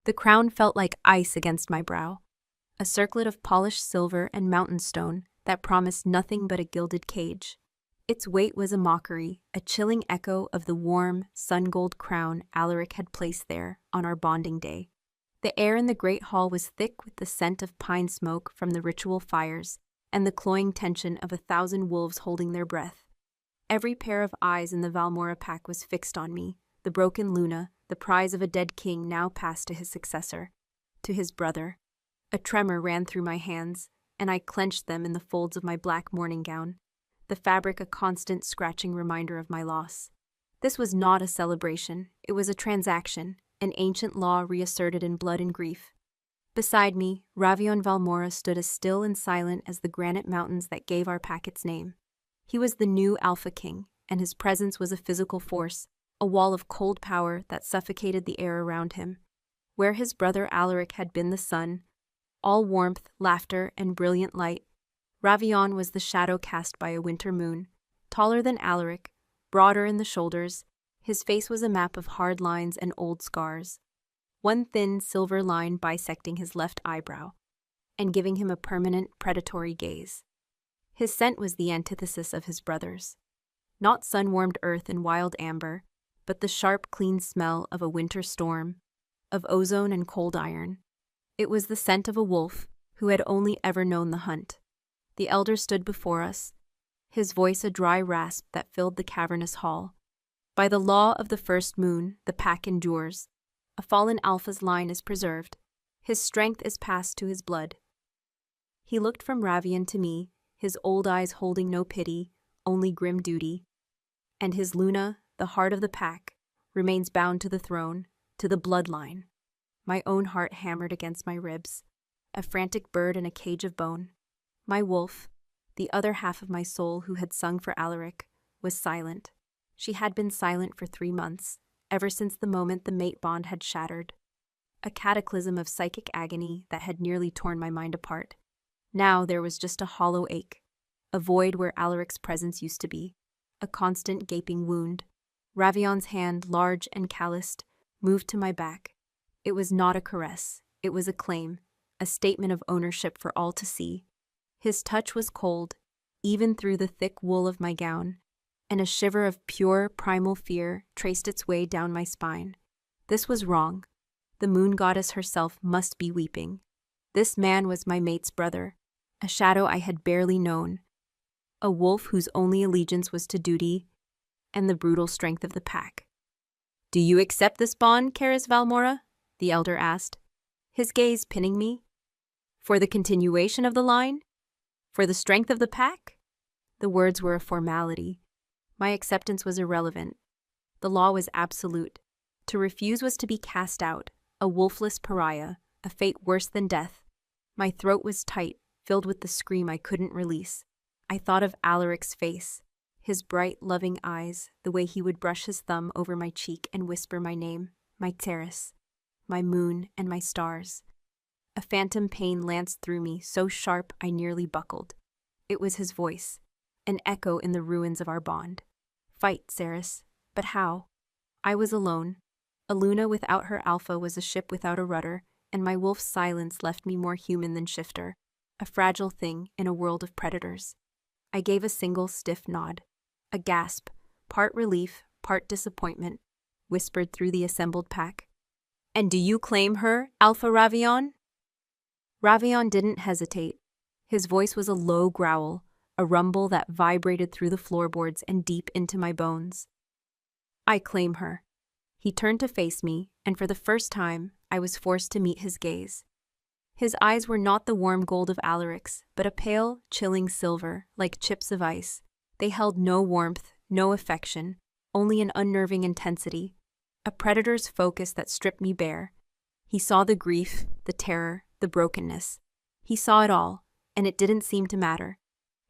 The crown felt like ice against my brow, a circlet of polished silver and mountain stone that promised nothing but a gilded cage. Its weight was a mockery, a chilling echo of the warm, sun-gold crown Alaric had placed there on our bonding day. The air in the great hall was thick with the scent of pine smoke from the ritual fires and the cloying tension of 1,000 wolves holding their breath. Every pair of eyes in the Valmora pack was fixed on me. The broken Luna, the prize of a dead king, now passed to his successor, to his brother. A tremor ran through my hands, and I clenched them in the folds of my black morning gown, the fabric a constant scratching reminder of my loss. This was not a celebration, it was a transaction, an ancient law reasserted in blood and grief. Beside me, Ravion Valmora stood as still and silent as the granite mountains that gave our pack its name. He was the new Alpha King, and his presence was a physical force, a wall of cold power that suffocated the air around him. Where his brother Alaric had been the sun, all warmth, laughter, and brilliant light, Ravion was the shadow cast by a winter moon. Taller than Alaric, broader in the shoulders, his face was a map of hard lines and old scars, one thin silver line bisecting his left eyebrow and giving him a permanent predatory gaze. His scent was the antithesis of his brother's. Not sun-warmed earth and wild amber, but the sharp, clean smell of a winter storm, of ozone and cold iron. It was the scent of a wolf who had only ever known the hunt. The elder stood before us, his voice a dry rasp that filled the cavernous hall. By the law of the first moon, the pack endures. A fallen alpha's line is preserved. His strength is passed to his blood. He looked from Ravion to me, his old eyes holding no pity, only grim duty. And his Luna, the heart of the pack, remains bound to the throne, to the bloodline. My own heart hammered against my ribs, a frantic bird in a cage of bone. My wolf, the other half of my soul who had sung for Alaric, was silent. She had been silent for 3 months, ever since the moment the mate bond had shattered. A cataclysm of psychic agony that had nearly torn my mind apart. Now there was just a hollow ache, a void where Alaric's presence used to be, a constant gaping wound. Ravion's hand, large and calloused, moved to my back. It was not a caress, it was a claim, a statement of ownership for all to see. His touch was cold, even through the thick wool of my gown, and a shiver of pure, primal fear traced its way down my spine. This was wrong. The moon goddess herself must be weeping. This man was my mate's brother, a shadow I had barely known, a wolf whose only allegiance was to duty and the brutal strength of the pack. "Do you accept this bond, Caris Valmora?" the elder asked, his gaze pinning me. "For the continuation of the line? For the strength of the pack?" The words were a formality. My acceptance was irrelevant. The law was absolute. To refuse was to be cast out, a wolfless pariah, a fate worse than death. My throat was tight, filled with the scream I couldn't release. I thought of Alaric's face, his bright, loving eyes, the way he would brush his thumb over my cheek and whisper my name, my Teres, my moon, and my stars. A phantom pain lanced through me, so sharp I nearly buckled. It was his voice, an echo in the ruins of our bond. "Fight, Ceres." But how? I was alone. A Luna without her alpha was a ship without a rudder, and my wolf's silence left me more human than shifter, a fragile thing in a world of predators. I gave a single stiff nod. A gasp, part relief, part disappointment, whispered through the assembled pack. "And do you claim her, Alpha Ravion?" Ravion didn't hesitate. His voice was a low growl, a rumble that vibrated through the floorboards and deep into my bones. "I claim her." He turned to face me, and for the first time, I was forced to meet his gaze. His eyes were not the warm gold of Alaric's, but a pale, chilling silver, like chips of ice. They held no warmth, no affection, only an unnerving intensity, a predator's focus that stripped me bare. He saw the grief, the terror, the brokenness. He saw it all, and it didn't seem to matter.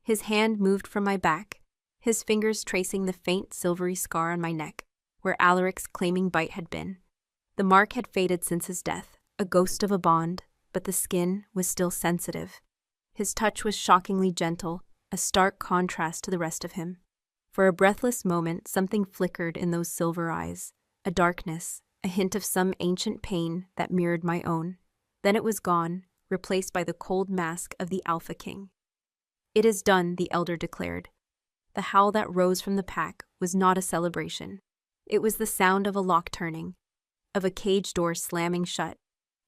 His hand moved from my back, his fingers tracing the faint silvery scar on my neck, where Alaric's claiming bite had been. The mark had faded since his death, a ghost of a bond, but the skin was still sensitive. His touch was shockingly gentle, a stark contrast to the rest of him. For a breathless moment, something flickered in those silver eyes, a darkness, a hint of some ancient pain that mirrored my own. Then it was gone, replaced by the cold mask of the Alpha King. "It is done," the elder declared. The howl that rose from the pack was not a celebration. It was the sound of a lock turning, of a cage door slamming shut.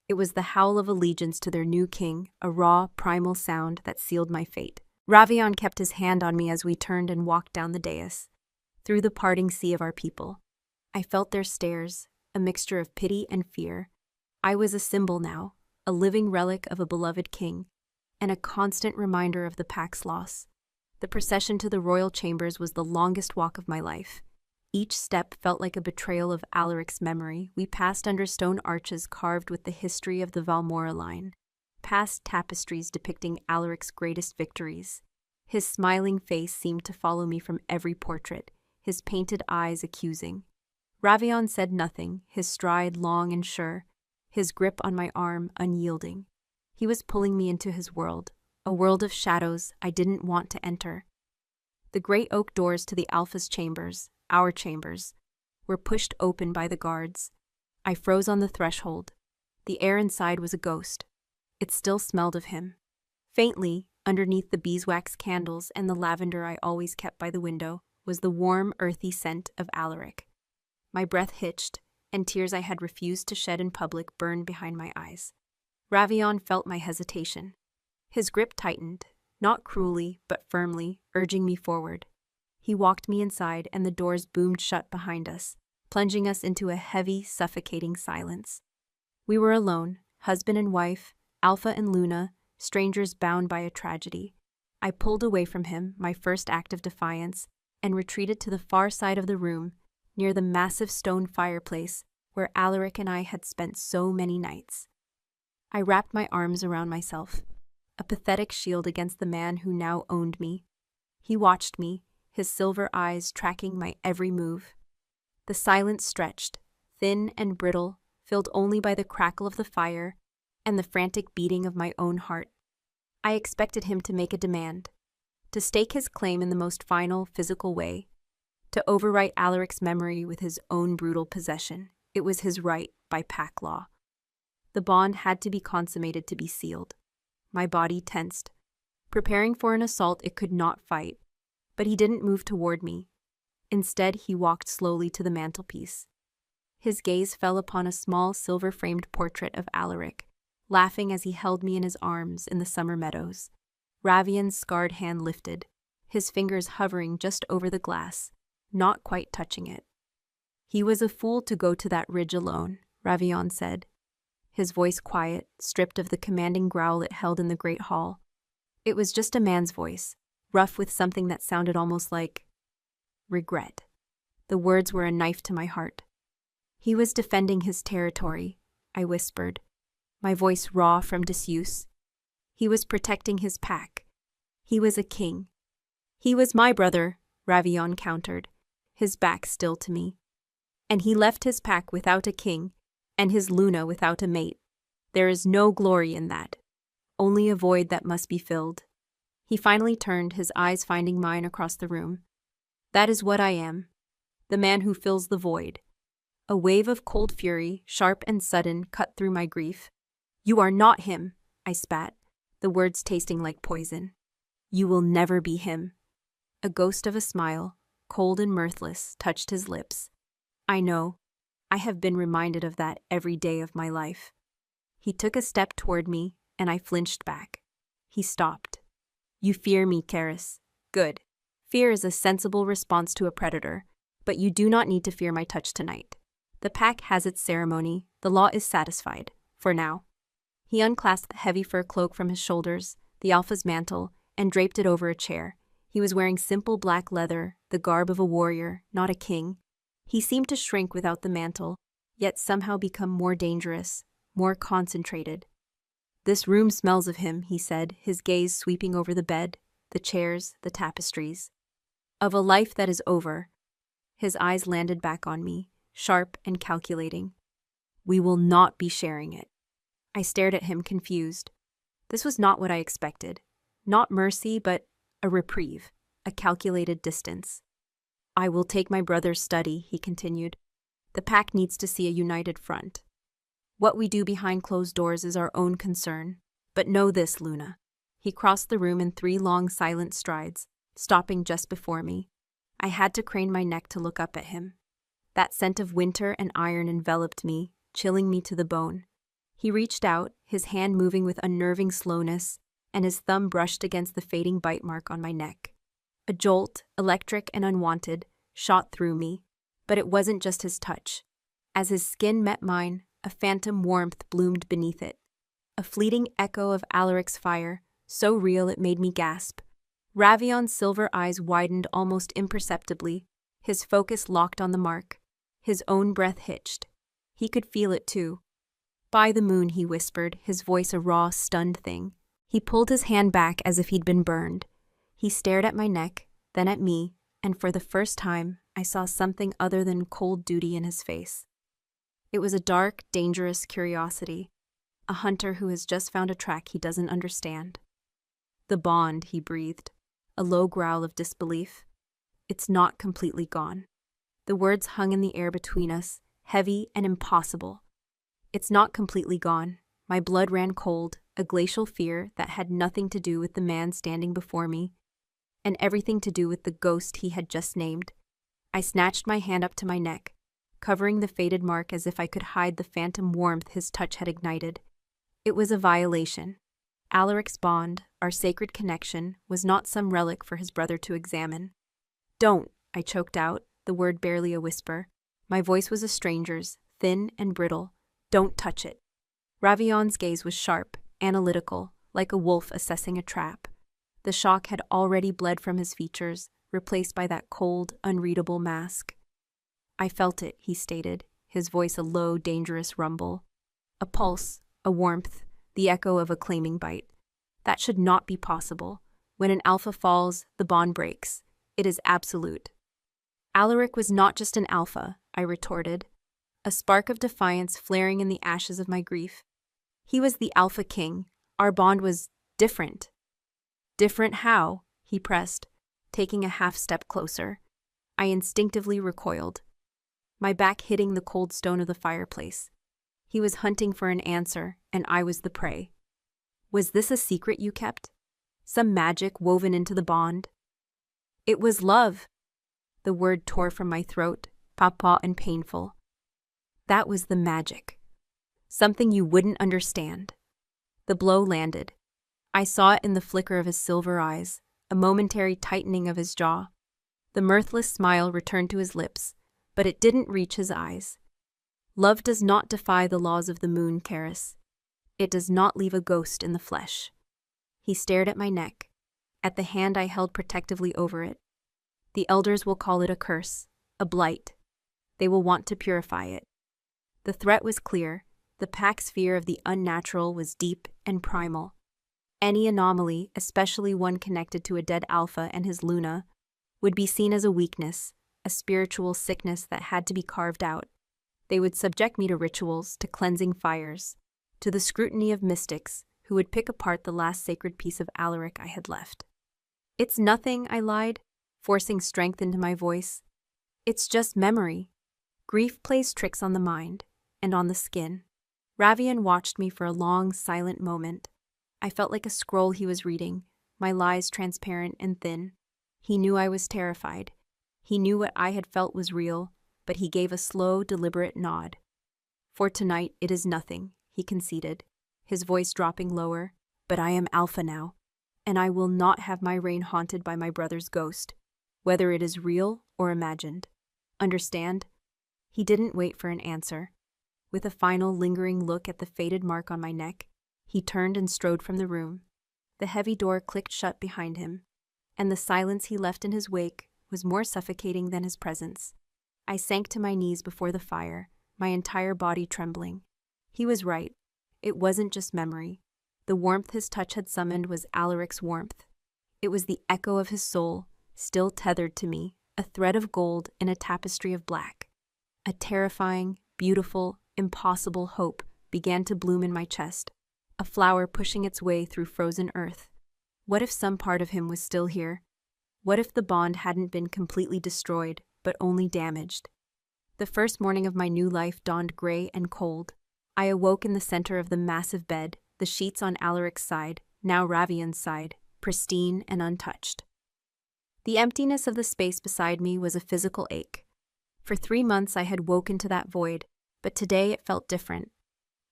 It was the howl of allegiance to their new king, a raw, primal sound that sealed my fate. Ravion kept his hand on me as we turned and walked down the dais, through the parting sea of our people. I felt their stares, a mixture of pity and fear. I was a symbol now, a living relic of a beloved king, and a constant reminder of the pack's loss. The procession to the royal chambers was the longest walk of my life. Each step felt like a betrayal of Alaric's memory. We passed under stone arches carved with the history of the Valmora line, past tapestries depicting Alaric's greatest victories. His smiling face seemed to follow me from every portrait, his painted eyes accusing. Ravion said nothing, his stride long and sure, his grip on my arm unyielding. He was pulling me into his world, a world of shadows I didn't want to enter. The great oak doors to the Alpha's chambers, our chambers, were pushed open by the guards. I froze on the threshold. The air inside was a ghost. It still smelled of him. Faintly, underneath the beeswax candles and the lavender I always kept by the window, was the warm, earthy scent of Alaric. My breath hitched, and tears I had refused to shed in public burned behind my eyes. Ravion felt my hesitation. His grip tightened, not cruelly, but firmly, urging me forward. He walked me inside, and the doors boomed shut behind us, plunging us into a heavy, suffocating silence. We were alone, husband and wife, Alpha and Luna, strangers bound by a tragedy. I pulled away from him, my first act of defiance, and retreated to the far side of the room, near the massive stone fireplace where Alaric and I had spent so many nights. I wrapped my arms around myself, a pathetic shield against the man who now owned me. He watched me, his silver eyes tracking my every move. The silence stretched, thin and brittle, filled only by the crackle of the fire and the frantic beating of my own heart. I expected him to make a demand, to stake his claim in the most final, physical way, to overwrite Alaric's memory with his own brutal possession. It was his right by pack law. The bond had to be consummated to be sealed. My body tensed, preparing for an assault it could not fight. But he didn't move toward me. Instead, he walked slowly to the mantelpiece. His gaze fell upon a small silver-framed portrait of Alaric, laughing as he held me in his arms in the summer meadows. Ravion's scarred hand lifted, his fingers hovering just over the glass, not quite touching it. "He was a fool to go to that ridge alone," Ravion said, his voice quiet, stripped of the commanding growl it held in the great hall. It was just a man's voice, rough with something that sounded almost like regret. The words were a knife to my heart. "He was defending his territory," I whispered, my voice raw from disuse. "He was protecting his pack. He was a king." "He was my brother," Ravion countered, his back still to me. "And he left his pack without a king, and his Luna without a mate. There is no glory in that, only a void that must be filled." He finally turned, his eyes finding mine across the room. "That is what I am, the man who fills the void." A wave of cold fury, sharp and sudden, cut through my grief. "You are not him," I spat, the words tasting like poison. "You will never be him." A ghost of a smile, cold and mirthless, touched his lips. "I know. I have been reminded of that every day of my life." He took a step toward me, and I flinched back. He stopped. "You fear me, Karis. Good. Fear is a sensible response to a predator, but you do not need to fear my touch tonight. The pack has its ceremony. The law is satisfied, for now." He unclasped the heavy fur cloak from his shoulders, the Alpha's mantle, and draped it over a chair. He was wearing simple black leather, the garb of a warrior, not a king. He seemed to shrink without the mantle, yet somehow become more dangerous, more concentrated. "This room smells of him," he said, his gaze sweeping over the bed, the chairs, the tapestries. "Of a life that is over." His eyes landed back on me, sharp and calculating. "We will not be sharing it." I stared at him, confused. This was not what I expected. Not mercy, but a reprieve, a calculated distance. "I will take my brother's study," he continued. The pack needs to see a united front. What we do behind closed doors is our own concern. But know this, Luna. He crossed the room in 3 long, silent strides, stopping just before me. I had to crane my neck to look up at him. That scent of winter and iron enveloped me, chilling me to the bone. He reached out, his hand moving with unnerving slowness, and his thumb brushed against the fading bite mark on my neck. A jolt, electric and unwanted, shot through me, but it wasn't just his touch. As his skin met mine, a phantom warmth bloomed beneath it. A fleeting echo of Alaric's fire, so real it made me gasp. Ravion's silver eyes widened almost imperceptibly, his focus locked on the mark. His own breath hitched. He could feel it too. "By the moon," he whispered, his voice a raw, stunned thing. He pulled his hand back as if he'd been burned. He stared at my neck, then at me, and for the first time, I saw something other than cold duty in his face. It was a dark, dangerous curiosity. A hunter who has just found a track he doesn't understand. "The bond," he breathed, a low growl of disbelief. "It's not completely gone." The words hung in the air between us, heavy and impossible. "It's not completely gone." My blood ran cold, a glacial fear that had nothing to do with the man standing before me, and everything to do with the ghost he had just named. I snatched my hand up to my neck, covering the faded mark as if I could hide the phantom warmth his touch had ignited. It was a violation. Alaric's bond, our sacred connection, was not some relic for his brother to examine. "Don't," I choked out, the word barely a whisper. My voice was a stranger's, thin and brittle. "Don't touch it." Ravion's gaze was sharp, analytical, like a wolf assessing a trap. The shock had already bled from his features, replaced by that cold, unreadable mask. "I felt it," he stated, his voice a low, dangerous rumble. "A pulse, a warmth, the echo of a claiming bite. That should not be possible. When an alpha falls, the bond breaks. It is absolute." "Alaric was not just an alpha," I retorted, a spark of defiance flaring in the ashes of my grief. "He was the Alpha King. Our bond was different." "Different how?" he pressed, taking a half-step closer. I instinctively recoiled, my back hitting the cold stone of the fireplace. He was hunting for an answer, and I was the prey. "Was this a secret you kept? Some magic woven into the bond?" "It was love." The word tore from my throat, papa and painful. "That was the magic. Something you wouldn't understand." The blow landed. I saw it in the flicker of his silver eyes, a momentary tightening of his jaw. The mirthless smile returned to his lips, but it didn't reach his eyes. "Love does not defy the laws of the moon, Karis. It does not leave a ghost in the flesh." He stared at my neck, at the hand I held protectively over it. "The elders will call it a curse, a blight. They will want to purify it." The threat was clear. The pack's fear of the unnatural was deep and primal. Any anomaly, especially one connected to a dead alpha and his Luna, would be seen as a weakness, a spiritual sickness that had to be carved out. They would subject me to rituals, to cleansing fires, to the scrutiny of mystics who would pick apart the last sacred piece of Alaric I had left. "It's nothing," I lied, forcing strength into my voice. "It's just memory." Grief plays tricks on the mind, and on the skin. Ravion watched me for a long, silent moment. I felt like a scroll he was reading, my lies transparent and thin. He knew I was terrified. He knew what I had felt was real, but he gave a slow, deliberate nod. "For tonight, it is nothing," he conceded, his voice dropping lower. "But I am Alpha now, and I will not have my reign haunted by my brother's ghost, whether it is real or imagined. Understand?" He didn't wait for an answer. With a final lingering look at the faded mark on my neck, he turned and strode from the room. The heavy door clicked shut behind him, and the silence he left in his wake was more suffocating than his presence. I sank to my knees before the fire, my entire body trembling. He was right. It wasn't just memory. The warmth his touch had summoned was Alaric's warmth. It was the echo of his soul, still tethered to me, a thread of gold in a tapestry of black. A terrifying, beautiful, impossible hope began to bloom in my chest, a flower pushing its way through frozen earth. What if some part of him was still here? What if the bond hadn't been completely destroyed, but only damaged? The first morning of my new life dawned gray and cold. I awoke in the center of the massive bed, the sheets on Alaric's side, now Ravion's side, pristine and untouched. The emptiness of the space beside me was a physical ache. For 3 months I had woken to that void, but today it felt different.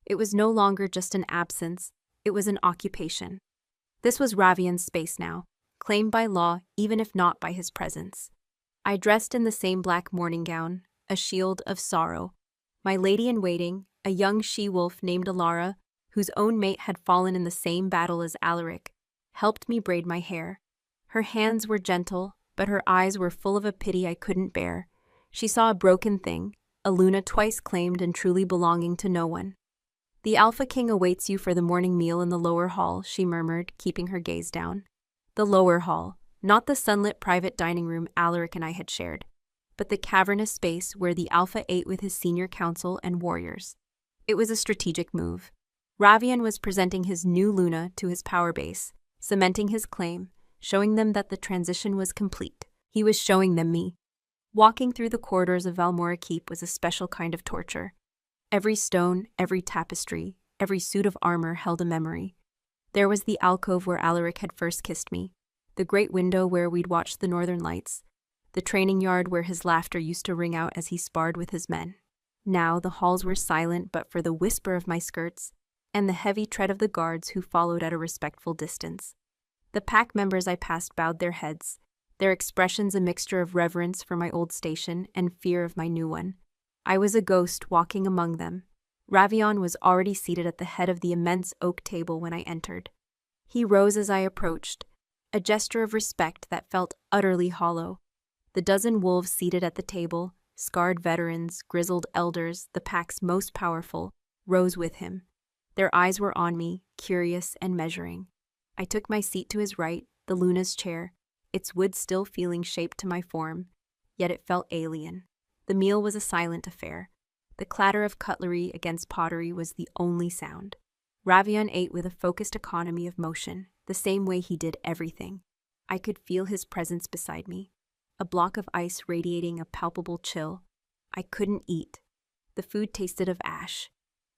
It was no longer just an absence, it was an occupation. This was Ravion's space now, claimed by law even if not by his presence. I dressed in the same black morning gown, a shield of sorrow. My lady-in-waiting, a young she-wolf named Alara, whose own mate had fallen in the same battle as Alaric, helped me braid my hair. Her hands were gentle, but her eyes were full of a pity I couldn't bear. She saw a broken thing, a Luna twice claimed and truly belonging to no one. "The Alpha King awaits you for the morning meal in the lower hall," she murmured, keeping her gaze down. The lower hall, not the sunlit private dining room Alaric and I had shared, but the cavernous space where the Alpha ate with his senior council and warriors. It was a strategic move. Ravion was presenting his new Luna to his power base, cementing his claim, showing them that the transition was complete. He was showing them me. Walking through the corridors of Valmora Keep was a special kind of torture. Every stone, every tapestry, every suit of armor held a memory. There was the alcove where Alaric had first kissed me, the great window where we'd watched the northern lights, the training yard where his laughter used to ring out as he sparred with his men. Now the halls were silent but for the whisper of my skirts and the heavy tread of the guards who followed at a respectful distance. The pack members I passed bowed their heads, their expressions a mixture of reverence for my old station and fear of my new one. I was a ghost walking among them. Ravion was already seated at the head of the immense oak table when I entered. He rose as I approached, a gesture of respect that felt utterly hollow. The dozen wolves seated at the table, scarred veterans, grizzled elders, the pack's most powerful, rose with him. Their eyes were on me, curious and measuring. I took my seat to his right, the Luna's chair, its wood still feeling shaped to my form, yet it felt alien. The meal was a silent affair. The clatter of cutlery against pottery was the only sound. Ravion ate with a focused economy of motion, the same way he did everything. I could feel his presence beside me, a block of ice radiating a palpable chill. I couldn't eat. The food tasted of ash.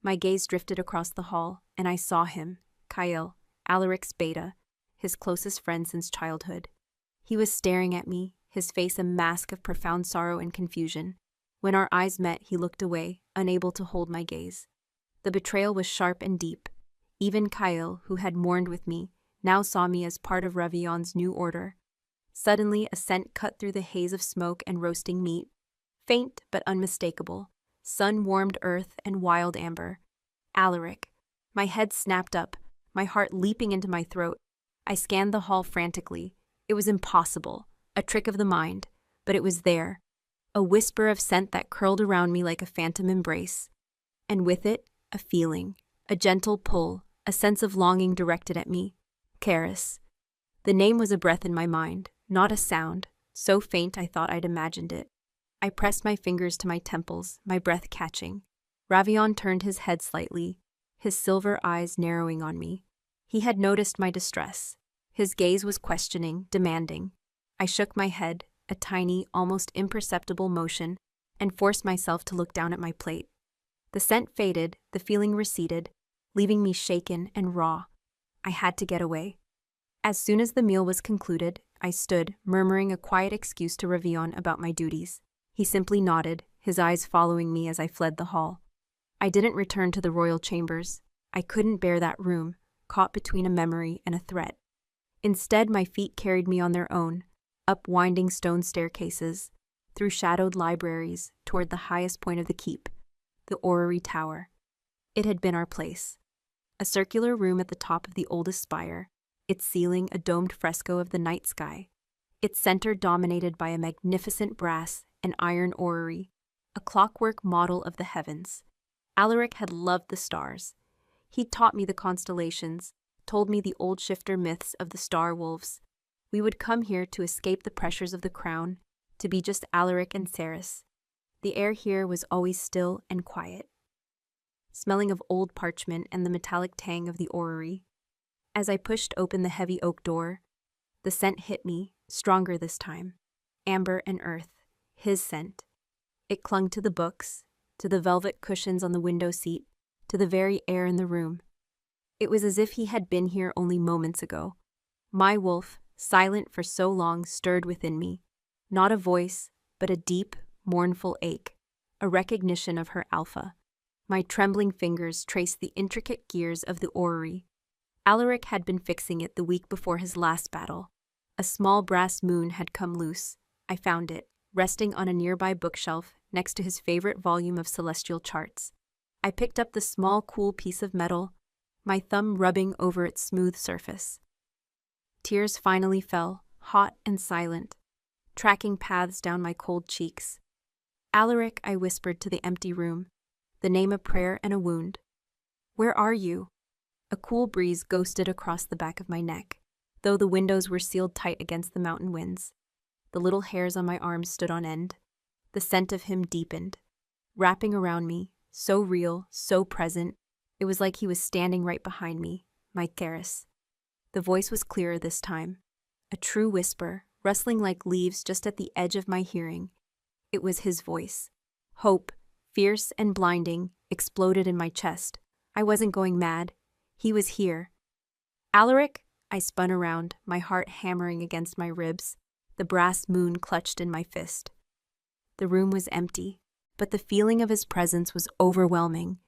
My gaze drifted across the hall, and I saw him, Kyle, Alaric's beta, his closest friend since childhood. He was staring at me, his face a mask of profound sorrow and confusion. When our eyes met, he looked away, unable to hold my gaze. The betrayal was sharp and deep. Even Kyle, who had mourned with me, now saw me as part of Ravion's new order. Suddenly, a scent cut through the haze of smoke and roasting meat. Faint but unmistakable. Sun-warmed earth and wild amber. Alaric. My head snapped up, my heart leaping into my throat. I scanned the hall frantically. It was impossible, a trick of the mind, but it was there. A whisper of scent that curled around me like a phantom embrace. And with it, a feeling, a gentle pull, a sense of longing directed at me. Karis. The name was a breath in my mind, not a sound, so faint I thought I'd imagined it. I pressed my fingers to my temples, my breath catching. Ravion turned his head slightly, his silver eyes narrowing on me. He had noticed my distress. His gaze was questioning, demanding. I shook my head, a tiny, almost imperceptible motion, and forced myself to look down at my plate. The scent faded, the feeling receded, leaving me shaken and raw. I had to get away. As soon as the meal was concluded, I stood, murmuring a quiet excuse to Ravion about my duties. He simply nodded, his eyes following me as I fled the hall. I didn't return to the royal chambers. I couldn't bear that room, caught between a memory and a threat. Instead, my feet carried me on their own, up winding stone staircases, through shadowed libraries, toward the highest point of the keep, the orrery tower. It had been our place. A circular room at the top of the oldest spire, its ceiling a domed fresco of the night sky, its center dominated by a magnificent brass and iron orrery, a clockwork model of the heavens. Alaric had loved the stars. He'd taught me the constellations, told me the old shifter myths of the star wolves. We would come here to escape the pressures of the crown, to be just Alaric and Ceres. The air here was always still and quiet, smelling of old parchment and the metallic tang of the orrery. As I pushed open the heavy oak door, the scent hit me, stronger this time. Amber and earth, his scent. It clung to the books, to the velvet cushions on the window seat, to the very air in the room. It was as if he had been here only moments ago. My wolf, silent for so long, stirred within me. Not a voice, but a deep, mournful ache, a recognition of her alpha. My trembling fingers traced the intricate gears of the orrery. Alaric had been fixing it the week before his last battle. A small brass moon had come loose. I found it, resting on a nearby bookshelf next to his favorite volume of celestial charts. I picked up the small, cool piece of metal, my thumb rubbing over its smooth surface. Tears finally fell, hot and silent, tracking paths down my cold cheeks. Alaric, I whispered to the empty room, the name a prayer and a wound. Where are you? A cool breeze ghosted across the back of my neck, though the windows were sealed tight against the mountain winds. The little hairs on my arms stood on end. The scent of him deepened, wrapping around me, so real, so present. It was like he was standing right behind me, my Theris. The voice was clearer this time, a true whisper, rustling like leaves just at the edge of my hearing. It was his voice. Hope, fierce and blinding, exploded in my chest. I wasn't going mad. He was here. Alaric, I spun around, my heart hammering against my ribs, the brass moon clutched in my fist. The room was empty, but the feeling of his presence was overwhelming.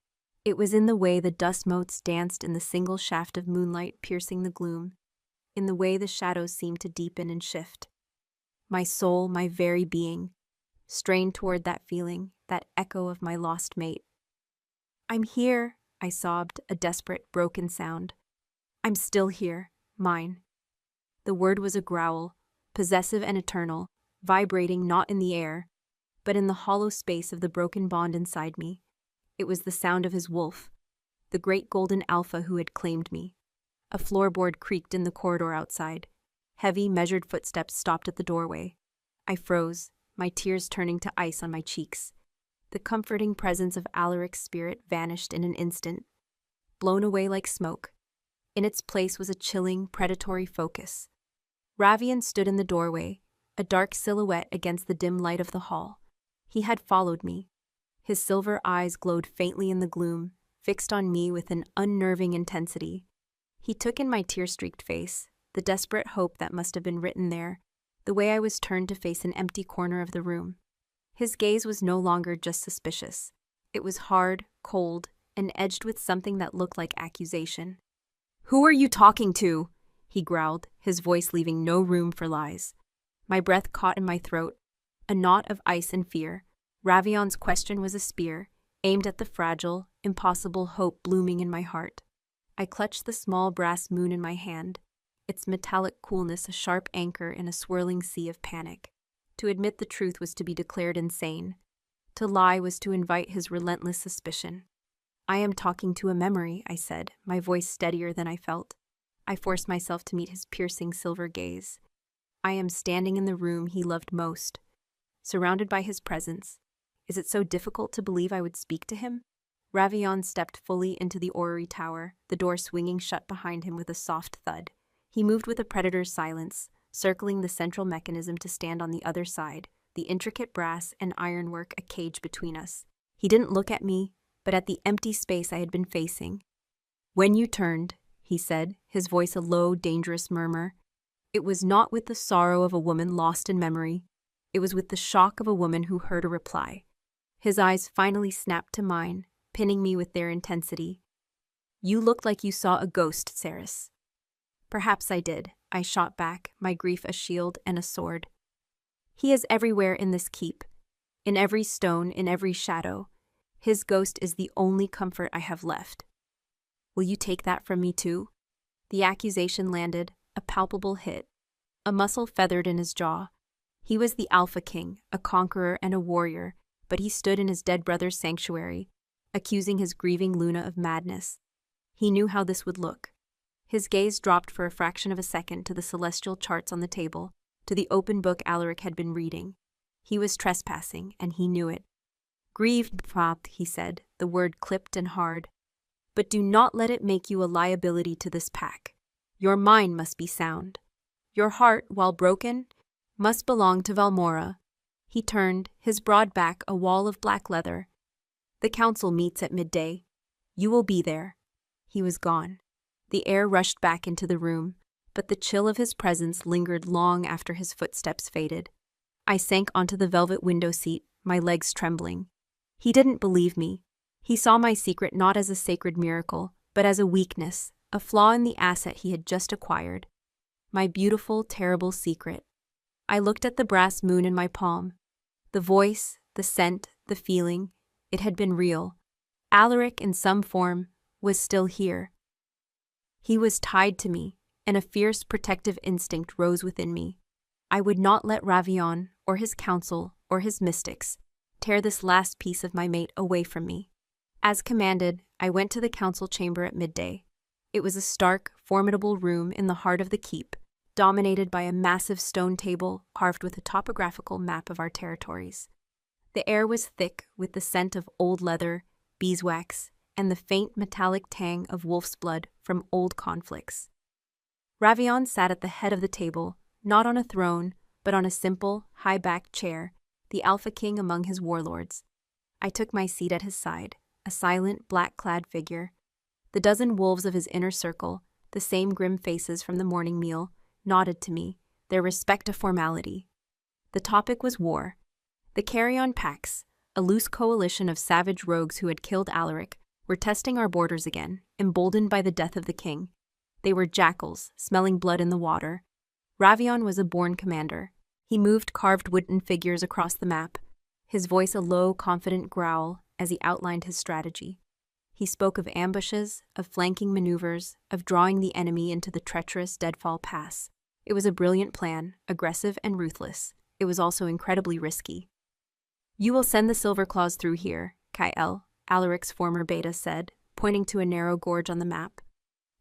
It was in the way the dust motes danced in the single shaft of moonlight piercing the gloom, in the way the shadows seemed to deepen and shift. My soul, my very being, strained toward that feeling, that echo of my lost mate. I'm here, I sobbed, a desperate, broken sound. I'm still here, mine. The word was a growl, possessive and eternal, vibrating not in the air, but in the hollow space of the broken bond inside me. It was the sound of his wolf, the great golden alpha who had claimed me. A floorboard creaked in the corridor outside. Heavy, measured footsteps stopped at the doorway. I froze, my tears turning to ice on my cheeks. The comforting presence of Alaric's spirit vanished in an instant, blown away like smoke. In its place was a chilling, predatory focus. Ravian stood in the doorway, a dark silhouette against the dim light of the hall. He had followed me. His silver eyes glowed faintly in the gloom, fixed on me with an unnerving intensity. He took in my tear-streaked face, the desperate hope that must have been written there, the way I was turned to face an empty corner of the room. His gaze was no longer just suspicious. It was hard, cold, and edged with something that looked like accusation. "Who are you talking to?" he growled, his voice leaving no room for lies. My breath caught in my throat, a knot of ice and fear. Ravion's question was a spear, aimed at the fragile, impossible hope blooming in my heart. I clutched the small brass moon in my hand, its metallic coolness a sharp anchor in a swirling sea of panic. To admit the truth was to be declared insane. To lie was to invite his relentless suspicion. "I am talking to a memory," I said, my voice steadier than I felt. I forced myself to meet his piercing silver gaze. I am standing in the room he loved most, surrounded by his presence. Is it so difficult to believe I would speak to him? Ravion stepped fully into the orrery tower, the door swinging shut behind him with a soft thud. He moved with a predator's silence, circling the central mechanism to stand on the other side, the intricate brass and ironwork a cage between us. He didn't look at me, but at the empty space I had been facing. "When you turned," he said, his voice a low, dangerous murmur, "it was not with the sorrow of a woman lost in memory. It was with the shock of a woman who heard a reply." His eyes finally snapped to mine, pinning me with their intensity. "You looked like you saw a ghost, Ceres." "Perhaps I did," I shot back, my grief a shield and a sword. "He is everywhere in this keep, in every stone, in every shadow. His ghost is the only comfort I have left. Will you take that from me too?" The accusation landed, a palpable hit. A muscle feathered in his jaw. He was the Alpha King, a conqueror and a warrior, but he stood in his dead brother's sanctuary, accusing his grieving Luna of madness. He knew how this would look. His gaze dropped for a fraction of a second to the celestial charts on the table, to the open book Alaric had been reading. He was trespassing, and he knew it. "Grieve, Pop," he said, the word clipped and hard. "But do not let it make you a liability to this pack. Your mind must be sound. Your heart, while broken, must belong to Valmora. He turned, his broad back a wall of black leather. "The council meets at midday. You will be there." He was gone. The air rushed back into the room, but the chill of his presence lingered long after his footsteps faded. I sank onto the velvet window seat, my legs trembling. He didn't believe me. He saw my secret not as a sacred miracle, but as a weakness, a flaw in the asset he had just acquired. My beautiful, terrible secret. I looked at the brass moon in my palm. The voice, the scent, the feeling, it had been real. Alaric, in some form, was still here. He was tied to me, and a fierce protective instinct rose within me. I would not let Ravion, or his council, or his mystics, tear this last piece of my mate away from me. As commanded, I went to the council chamber at midday. It was a stark, formidable room in the heart of the keep, dominated by a massive stone table carved with a topographical map of our territories. The air was thick with the scent of old leather, beeswax, and the faint metallic tang of wolf's blood from old conflicts. Ravion sat at the head of the table, not on a throne, but on a simple, high-backed chair, the alpha king among his warlords. I took my seat at his side, a silent, black-clad figure. The dozen wolves of his inner circle, the same grim faces from the morning meal, nodded to me, their respect a formality. The topic was war. The carrion packs, a loose coalition of savage rogues who had killed Alaric, were testing our borders again, emboldened by the death of the king. They were jackals, smelling blood in the water. Ravion was a born commander. He moved carved wooden figures across the map, his voice a low, confident growl as he outlined his strategy. He spoke of ambushes, of flanking maneuvers, of drawing the enemy into the treacherous Deadfall Pass. It was a brilliant plan, aggressive and ruthless. It was also incredibly risky. "You will send the Silver Claws through here," Kyle, Alaric's former beta, said, pointing to a narrow gorge on the map.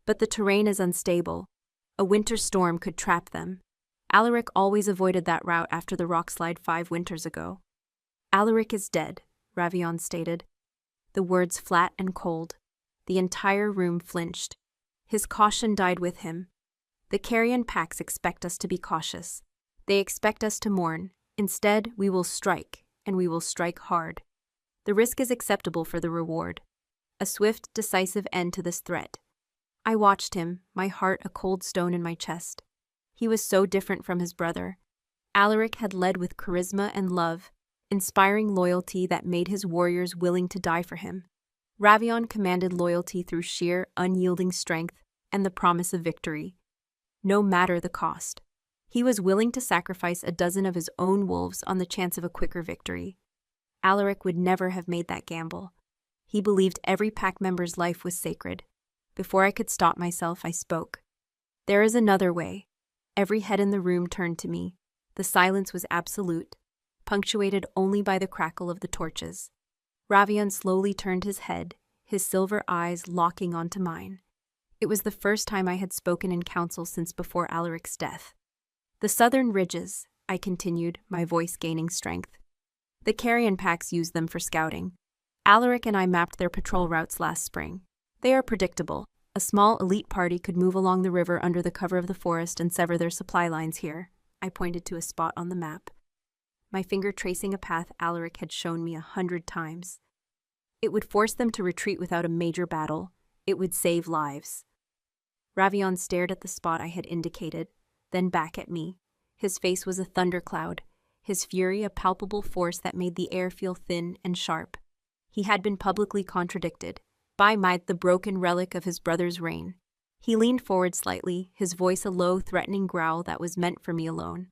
"But the terrain is unstable. A winter storm could trap them. Alaric always avoided that route after the rockslide 5 winters ago." "Alaric is dead," Ravion stated. The words flat and cold. The entire room flinched. His caution died with him. The carrion packs expect us to be cautious. They expect us to mourn. Instead, we will strike, and we will strike hard. The risk is acceptable for the reward. A swift, decisive end to this threat. I watched him, my heart a cold stone in my chest. He was so different from his brother. Alaric had led with charisma and love, inspiring loyalty that made his warriors willing to die for him. Ravion commanded loyalty through sheer, unyielding strength and the promise of victory. No matter the cost. He was willing to sacrifice a dozen of his own wolves on the chance of a quicker victory. Alaric would never have made that gamble. He believed every pack member's life was sacred. Before I could stop myself, I spoke. "There is another way." Every head in the room turned to me. The silence was absolute, punctuated only by the crackle of the torches. Ravion slowly turned his head, his silver eyes locking onto mine. It was the first time I had spoken in council since before Alaric's death. "The southern ridges," I continued, my voice gaining strength. "The carrion packs use them for scouting. Alaric and I mapped their patrol routes last spring. They are predictable. A small elite party could move along the river under the cover of the forest and sever their supply lines here." I pointed to a spot on the map, my finger tracing a path Alaric had shown me 100 times. "It would force them to retreat without a major battle. It would save lives." Ravion stared at the spot I had indicated, then back at me. His face was a thundercloud, his fury a palpable force that made the air feel thin and sharp. He had been publicly contradicted, by might the broken relic of his brother's reign. He leaned forward slightly, his voice a low, threatening growl that was meant for me alone.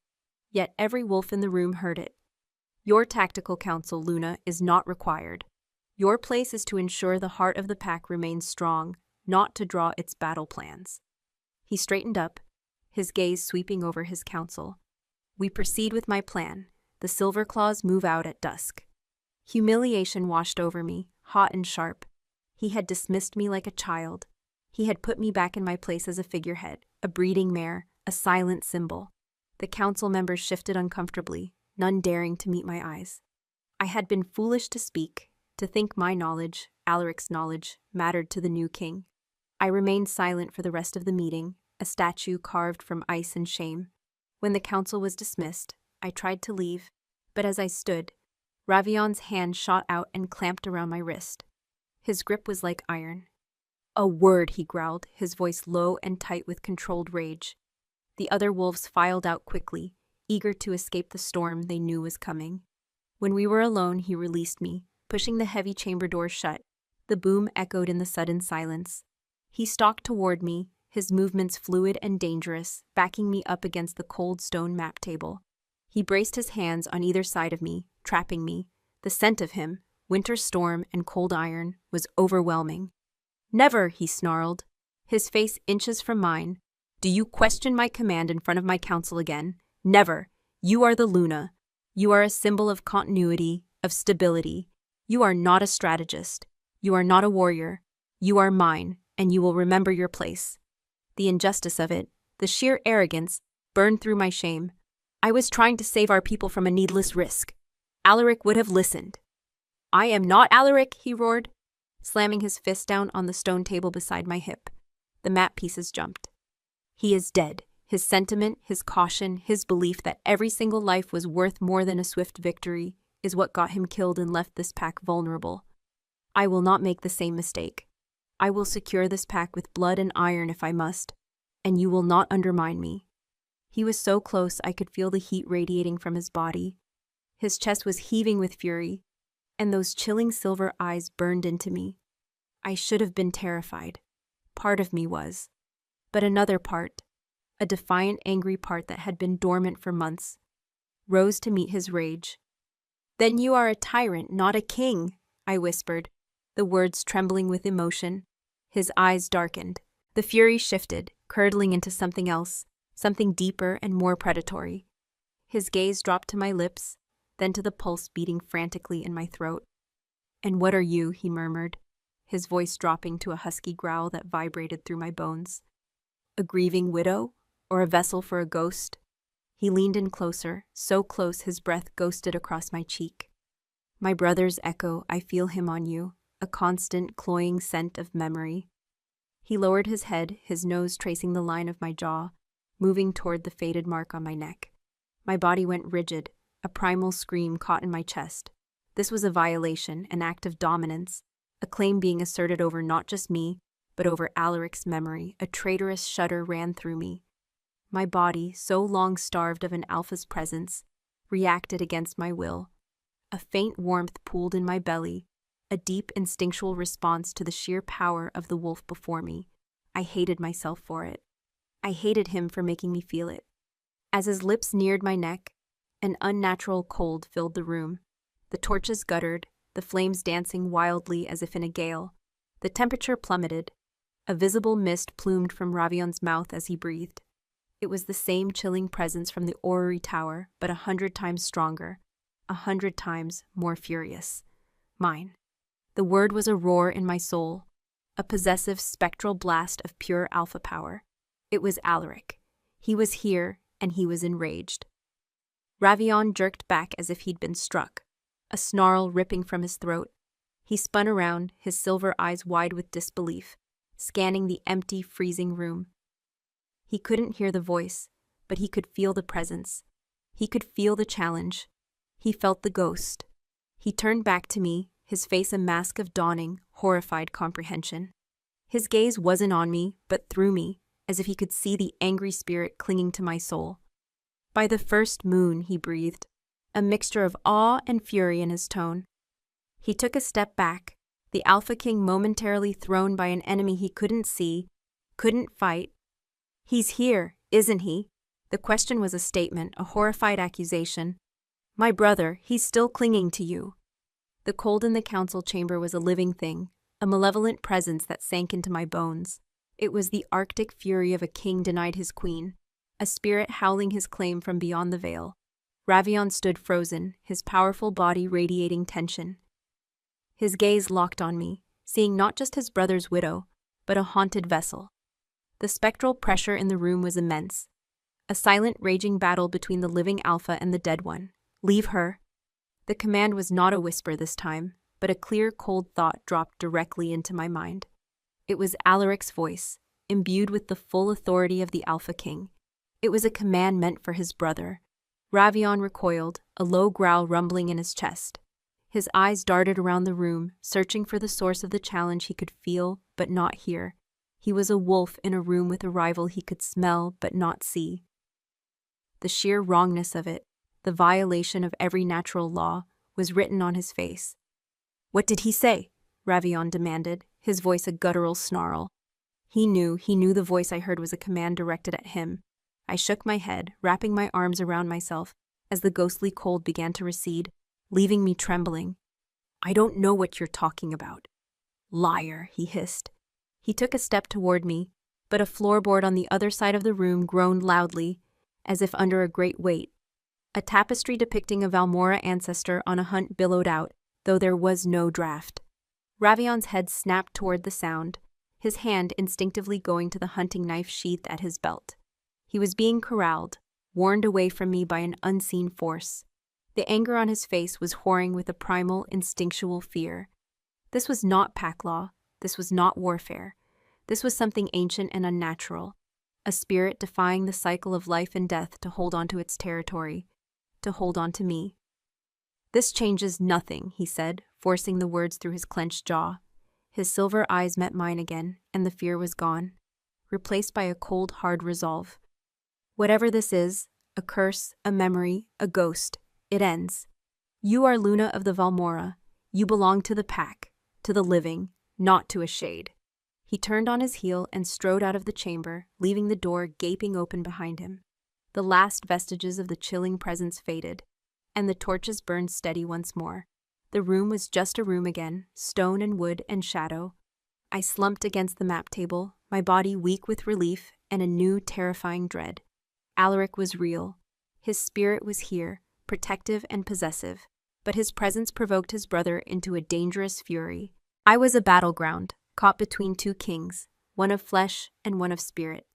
Yet every wolf in the room heard it. "Your tactical counsel, Luna, is not required. Your place is to ensure the heart of the pack remains strong, not to draw its battle plans." He straightened up, his gaze sweeping over his council. "We proceed with my plan. The Silver Claws move out at dusk." Humiliation washed over me, hot and sharp. He had dismissed me like a child. He had put me back in my place as a figurehead, a breeding mare, a silent symbol. The council members shifted uncomfortably, none daring to meet my eyes. I had been foolish to speak, to think my knowledge, Alaric's knowledge, mattered to the new king. I remained silent for the rest of the meeting, a statue carved from ice and shame. When the council was dismissed, I tried to leave, But as I stood, Ravion's hand shot out and clamped around my wrist. His grip was like iron. "A word," he growled, his voice low and tight with controlled rage. The other wolves filed out quickly, eager to escape the storm they knew was coming. When we were alone, he released me, pushing the heavy chamber door shut. The boom echoed in the sudden silence. He stalked toward me, his movements fluid and dangerous, backing me up against the cold stone map table. He braced his hands on either side of me, trapping me. The scent of him, winter storm and cold iron, was overwhelming. "Never," he snarled, his face inches from mine. "Do you question my command in front of my council again? Never. You are the Luna. You are a symbol of continuity, of stability. You are not a strategist. You are not a warrior. You are mine, and you will remember your place." The injustice of it, the sheer arrogance, burned through my shame. I was trying to save our people from a needless risk. Alaric would have listened. "I am not Alaric," he roared, slamming his fist down on the stone table beside my hip. The map pieces jumped. "He is dead." His sentiment, his caution, his belief that every single life was worth more than a swift victory is what got him killed and left this pack vulnerable. I will not make the same mistake. I will secure this pack with blood and iron if I must, and you will not undermine me. He was so close I could feel the heat radiating from his body. His chest was heaving with fury, and those chilling silver eyes burned into me. I should have been terrified. Part of me was. But another part, a defiant, angry part that had been dormant for months, rose to meet his rage. "Then you are a tyrant, not a king," I whispered, the words trembling with emotion. His eyes darkened. The fury shifted, curdling into something else, something deeper and more predatory. His gaze dropped to my lips, then to the pulse beating frantically in my throat. "And what are you?" he murmured, his voice dropping to a husky growl that vibrated through my bones. "A grieving widow? Or a vessel for a ghost?" He leaned in closer, so close his breath ghosted across my cheek. "My brother's echo, I feel him on you, a constant, cloying scent of memory." He lowered his head, his nose tracing the line of my jaw, moving toward the faded mark on my neck. My body went rigid, a primal scream caught in my chest. This was a violation, an act of dominance, a claim being asserted over not just me, but over Alaric's memory. A traitorous shudder ran through me. My body, so long starved of an alpha's presence, reacted against my will. A faint warmth pooled in my belly, a deep instinctual response to the sheer power of the wolf before me. I hated myself for it. I hated him for making me feel it. As his lips neared my neck, an unnatural cold filled the room. The torches guttered, the flames dancing wildly as if in a gale. The temperature plummeted. A visible mist plumed from Ravion's mouth as he breathed. It was the same chilling presence from the orrery tower, but 100 times stronger, 100 times more furious. Mine. The word was a roar in my soul, a possessive spectral blast of pure alpha power. It was Alaric. He was here, and he was enraged. Ravion jerked back as if he'd been struck, a snarl ripping from his throat. He spun around, his silver eyes wide with disbelief, scanning the empty, freezing room. He couldn't hear the voice, but he could feel the presence. He could feel the challenge. He felt the ghost. He turned back to me, his face a mask of dawning, horrified comprehension. His gaze wasn't on me, but through me, as if he could see the angry spirit clinging to my soul. "By the first moon," he breathed, a mixture of awe and fury in his tone. He took a step back, the Alpha King momentarily thrown by an enemy he couldn't see, couldn't fight. "He's here, isn't he?" The question was a statement, a horrified accusation. "My brother, he's still clinging to you." The cold in the council chamber was a living thing, a malevolent presence that sank into my bones. It was the arctic fury of a king denied his queen, a spirit howling his claim from beyond the veil. Ravion stood frozen, his powerful body radiating tension. His gaze locked on me, seeing not just his brother's widow, but a haunted vessel. The spectral pressure in the room was immense. A silent, raging battle between the living Alpha and the dead one. "Leave her." The command was not a whisper this time, but a clear, cold thought dropped directly into my mind. It was Alaric's voice, imbued with the full authority of the Alpha King. It was a command meant for his brother. Ravion recoiled, a low growl rumbling in his chest. His eyes darted around the room, searching for the source of the challenge he could feel but not hear. He was a wolf in a room with a rival he could smell but not see. The sheer wrongness of it, the violation of every natural law, was written on his face. "What did he say?" Ravion demanded, his voice a guttural snarl. He knew the voice I heard was a command directed at him. I shook my head, wrapping my arms around myself as the ghostly cold began to recede, leaving me trembling. "I don't know what you're talking about." "Liar," he hissed. He took a step toward me, but a floorboard on the other side of the room groaned loudly, as if under a great weight. A tapestry depicting a Valmora ancestor on a hunt billowed out, though there was no draft. Ravion's head snapped toward the sound, his hand instinctively going to the hunting knife sheathed at his belt. He was being corralled, warned away from me by an unseen force. The anger on his face was whoring with a primal, instinctual fear. This was not pack law. This was not warfare. This was something ancient and unnatural, a spirit defying the cycle of life and death to hold on to its territory, to hold on to me. "This changes nothing," he said, forcing the words through his clenched jaw. His silver eyes met mine again, and the fear was gone, replaced by a cold, hard resolve. "Whatever this is, a curse, a memory, a ghost, it ends. You are Luna of the Valmora. You belong to the pack, to the living, not to a shade." He turned on his heel and strode out of the chamber, leaving the door gaping open behind him. The last vestiges of the chilling presence faded, and the torches burned steady once more. The room was just a room again, stone and wood and shadow. I slumped against the map table, my body weak with relief and a new terrifying dread. Alaric was real. His spirit was here, protective and possessive, but his presence provoked his brother into a dangerous fury. I was a battleground, caught between two kings, one of flesh and one of spirit.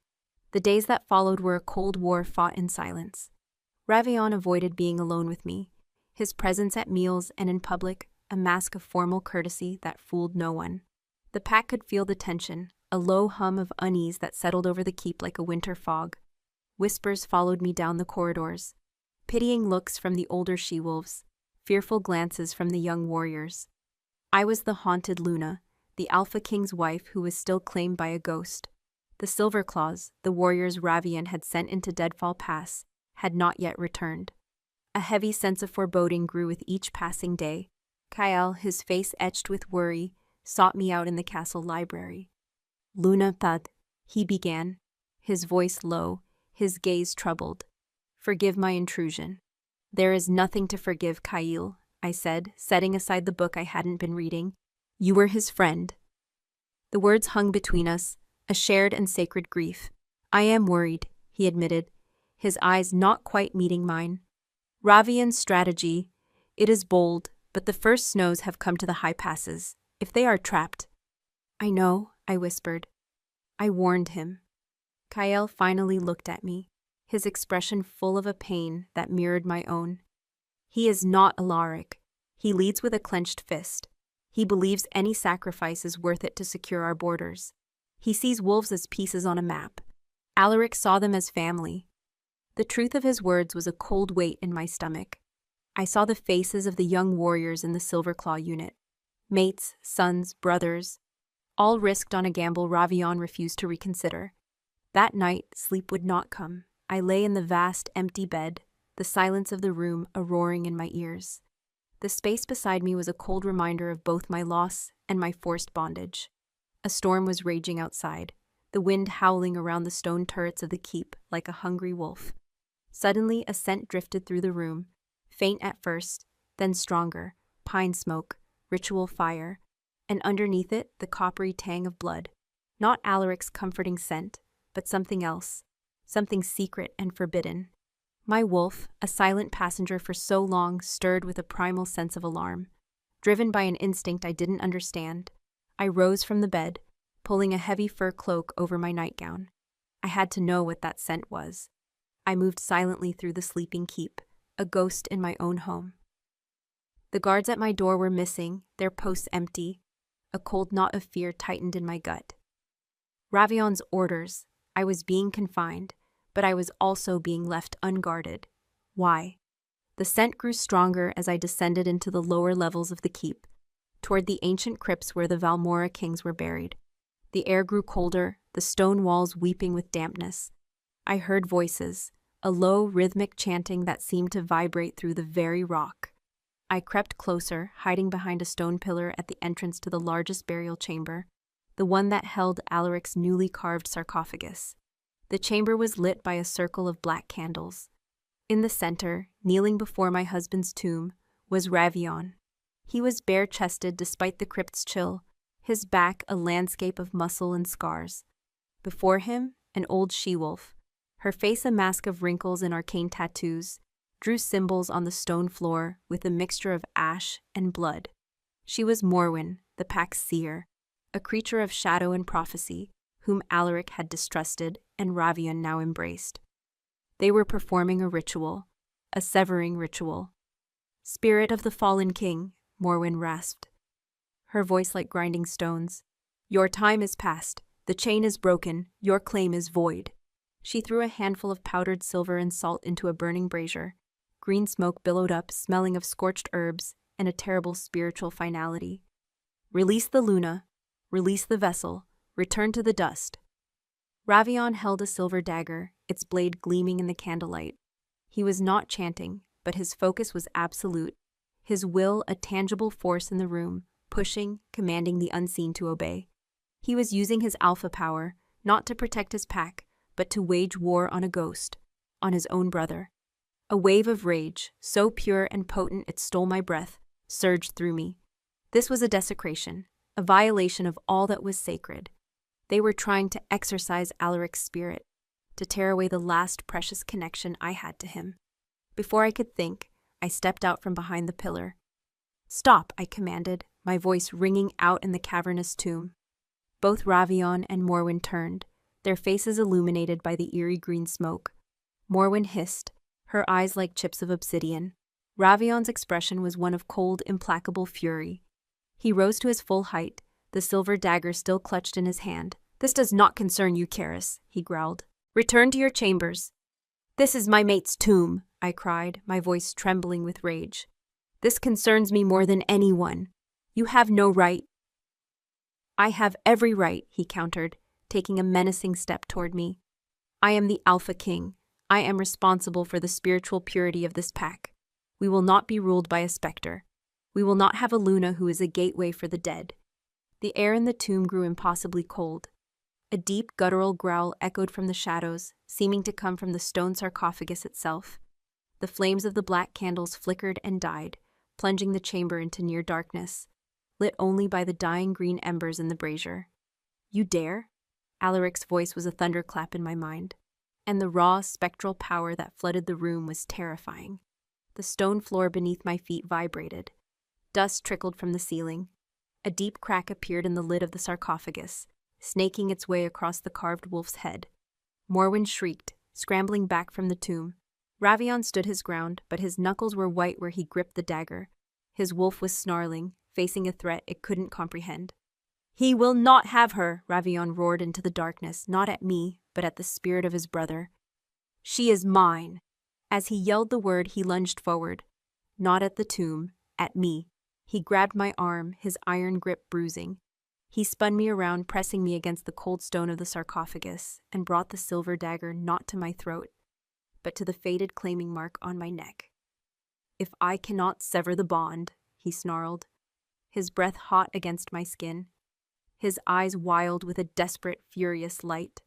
The days that followed were a cold war fought in silence. Ravion avoided being alone with me, his presence at meals and in public a mask of formal courtesy that fooled no one. The pack could feel the tension, a low hum of unease that settled over the keep like a winter fog. Whispers followed me down the corridors, pitying looks from the older she-wolves, fearful glances from the young warriors. I was the haunted Luna, the Alpha King's wife who was still claimed by a ghost. The Silverclaws, the warriors Ravion had sent into Deadfall Pass, had not yet returned. A heavy sense of foreboding grew with each passing day. Kyle, his face etched with worry, sought me out in the castle library. "Luna Thud," he began, his voice low, his gaze troubled. "Forgive my intrusion." "There is nothing to forgive, Kyle," I said, setting aside the book I hadn't been reading. "You were his friend." The words hung between us, a shared and sacred grief. "I am worried," he admitted, his eyes not quite meeting mine. "Ravion's strategy, it is bold, but the first snows have come to the high passes. If they are trapped—" "I know," I whispered. I warned him. Kyle finally looked at me, his expression full of a pain that mirrored my own. "He is not Alaric. He leads with a clenched fist. He believes any sacrifice is worth it to secure our borders. He sees wolves as pieces on a map. Alaric saw them as family." The truth of his words was a cold weight in my stomach. I saw the faces of the young warriors in the Silverclaw unit. Mates, sons, brothers, all risked on a gamble Ravion refused to reconsider. That night, sleep would not come. I lay in the vast, empty bed, the silence of the room a roaring in my ears. The space beside me was a cold reminder of both my loss and my forced bondage. A storm was raging outside, the wind howling around the stone turrets of the keep like a hungry wolf. Suddenly, a scent drifted through the room, faint at first, then stronger, pine smoke, ritual fire, and underneath it, the coppery tang of blood. Not Alaric's comforting scent, but something else, something secret and forbidden. My wolf, a silent passenger for so long, stirred with a primal sense of alarm. Driven by an instinct I didn't understand, I rose from the bed, pulling a heavy fur cloak over my nightgown. I had to know what that scent was. I moved silently through the sleeping keep, a ghost in my own home. The guards at my door were missing, their posts empty. A cold knot of fear tightened in my gut. Ravion's orders. I was being confined, but I was also being left unguarded. Why? The scent grew stronger as I descended into the lower levels of the keep, toward the ancient crypts where the Valmora kings were buried. The air grew colder, the stone walls weeping with dampness. I heard voices, a low, rhythmic chanting that seemed to vibrate through the very rock. I crept closer, hiding behind a stone pillar at the entrance to the largest burial chamber, the one that held Alaric's newly carved sarcophagus. The chamber was lit by a circle of black candles. In the center, kneeling before my husband's tomb, was Ravion. He was bare-chested despite the crypt's chill, his back a landscape of muscle and scars. Before him, an old she-wolf, her face a mask of wrinkles and arcane tattoos, drew symbols on the stone floor with a mixture of ash and blood. She was Morwen, the pack's seer, a creature of shadow and prophecy, whom Alaric had distrusted and Ravion now embraced. They were performing a ritual, a severing ritual. "Spirit of the fallen king," Morwen rasped, her voice like grinding stones. "Your time is past. The chain is broken. Your claim is void." She threw a handful of powdered silver and salt into a burning brazier. Green smoke billowed up, smelling of scorched herbs and a terrible spiritual finality. "Release the Luna. Release the vessel. Return to the dust." Ravion held a silver dagger, its blade gleaming in the candlelight. He was not chanting, but his focus was absolute, his will a tangible force in the room, pushing, commanding the unseen to obey. He was using his alpha power, not to protect his pack, but to wage war on a ghost, on his own brother. A wave of rage, so pure and potent it stole my breath, surged through me. This was a desecration, a violation of all that was sacred. They were trying to exorcise Alaric's spirit, to tear away the last precious connection I had to him. Before I could think, I stepped out from behind the pillar. "Stop," I commanded, my voice ringing out in the cavernous tomb. Both Ravion and Morwen turned, their faces illuminated by the eerie green smoke. Morwen hissed, her eyes like chips of obsidian. Ravion's expression was one of cold, implacable fury. He rose to his full height, the silver dagger still clutched in his hand. "This does not concern you, Karis," he growled. "Return to your chambers." "This is my mate's tomb," I cried, my voice trembling with rage. "This concerns me more than anyone. You have no right." "I have every right," he countered, taking a menacing step toward me. "I am the Alpha King. I am responsible for the spiritual purity of this pack. We will not be ruled by a specter. We will not have a Luna who is a gateway for the dead." The air in the tomb grew impossibly cold. A deep guttural growl echoed from the shadows, seeming to come from the stone sarcophagus itself. The flames of the black candles flickered and died, plunging the chamber into near darkness, lit only by the dying green embers in the brazier. "You dare?" Alaric's voice was a thunderclap in my mind, and the raw, spectral power that flooded the room was terrifying. The stone floor beneath my feet vibrated. Dust trickled from the ceiling. A deep crack appeared in the lid of the sarcophagus, snaking its way across the carved wolf's head. Morwen shrieked, scrambling back from the tomb. Ravion stood his ground, but his knuckles were white where he gripped the dagger. His wolf was snarling, facing a threat it couldn't comprehend. "He will not have her," Ravion roared into the darkness, not at me, but at the spirit of his brother. "She is mine." As he yelled the word, he lunged forward. Not at the tomb, at me. He grabbed my arm, his iron grip bruising. He spun me around, pressing me against the cold stone of the sarcophagus, and brought the silver dagger not to my throat, but to the faded claiming mark on my neck. "If I cannot sever the bond," he snarled, his breath hot against my skin, his eyes wild with a desperate, furious light,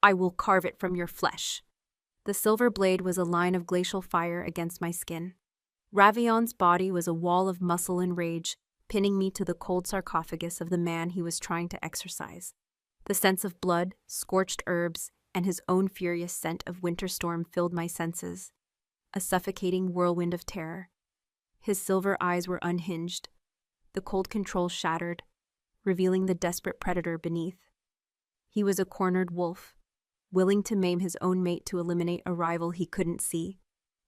"I will carve it from your flesh." The silver blade was a line of glacial fire against my skin. Ravion's body was a wall of muscle and rage, pinning me to the cold sarcophagus of the man he was trying to exorcise. The sense of blood, scorched herbs, and his own furious scent of winter storm filled my senses, a suffocating whirlwind of terror. His silver eyes were unhinged, the cold control shattered, revealing the desperate predator beneath. He was a cornered wolf, willing to maim his own mate to eliminate a rival he couldn't see.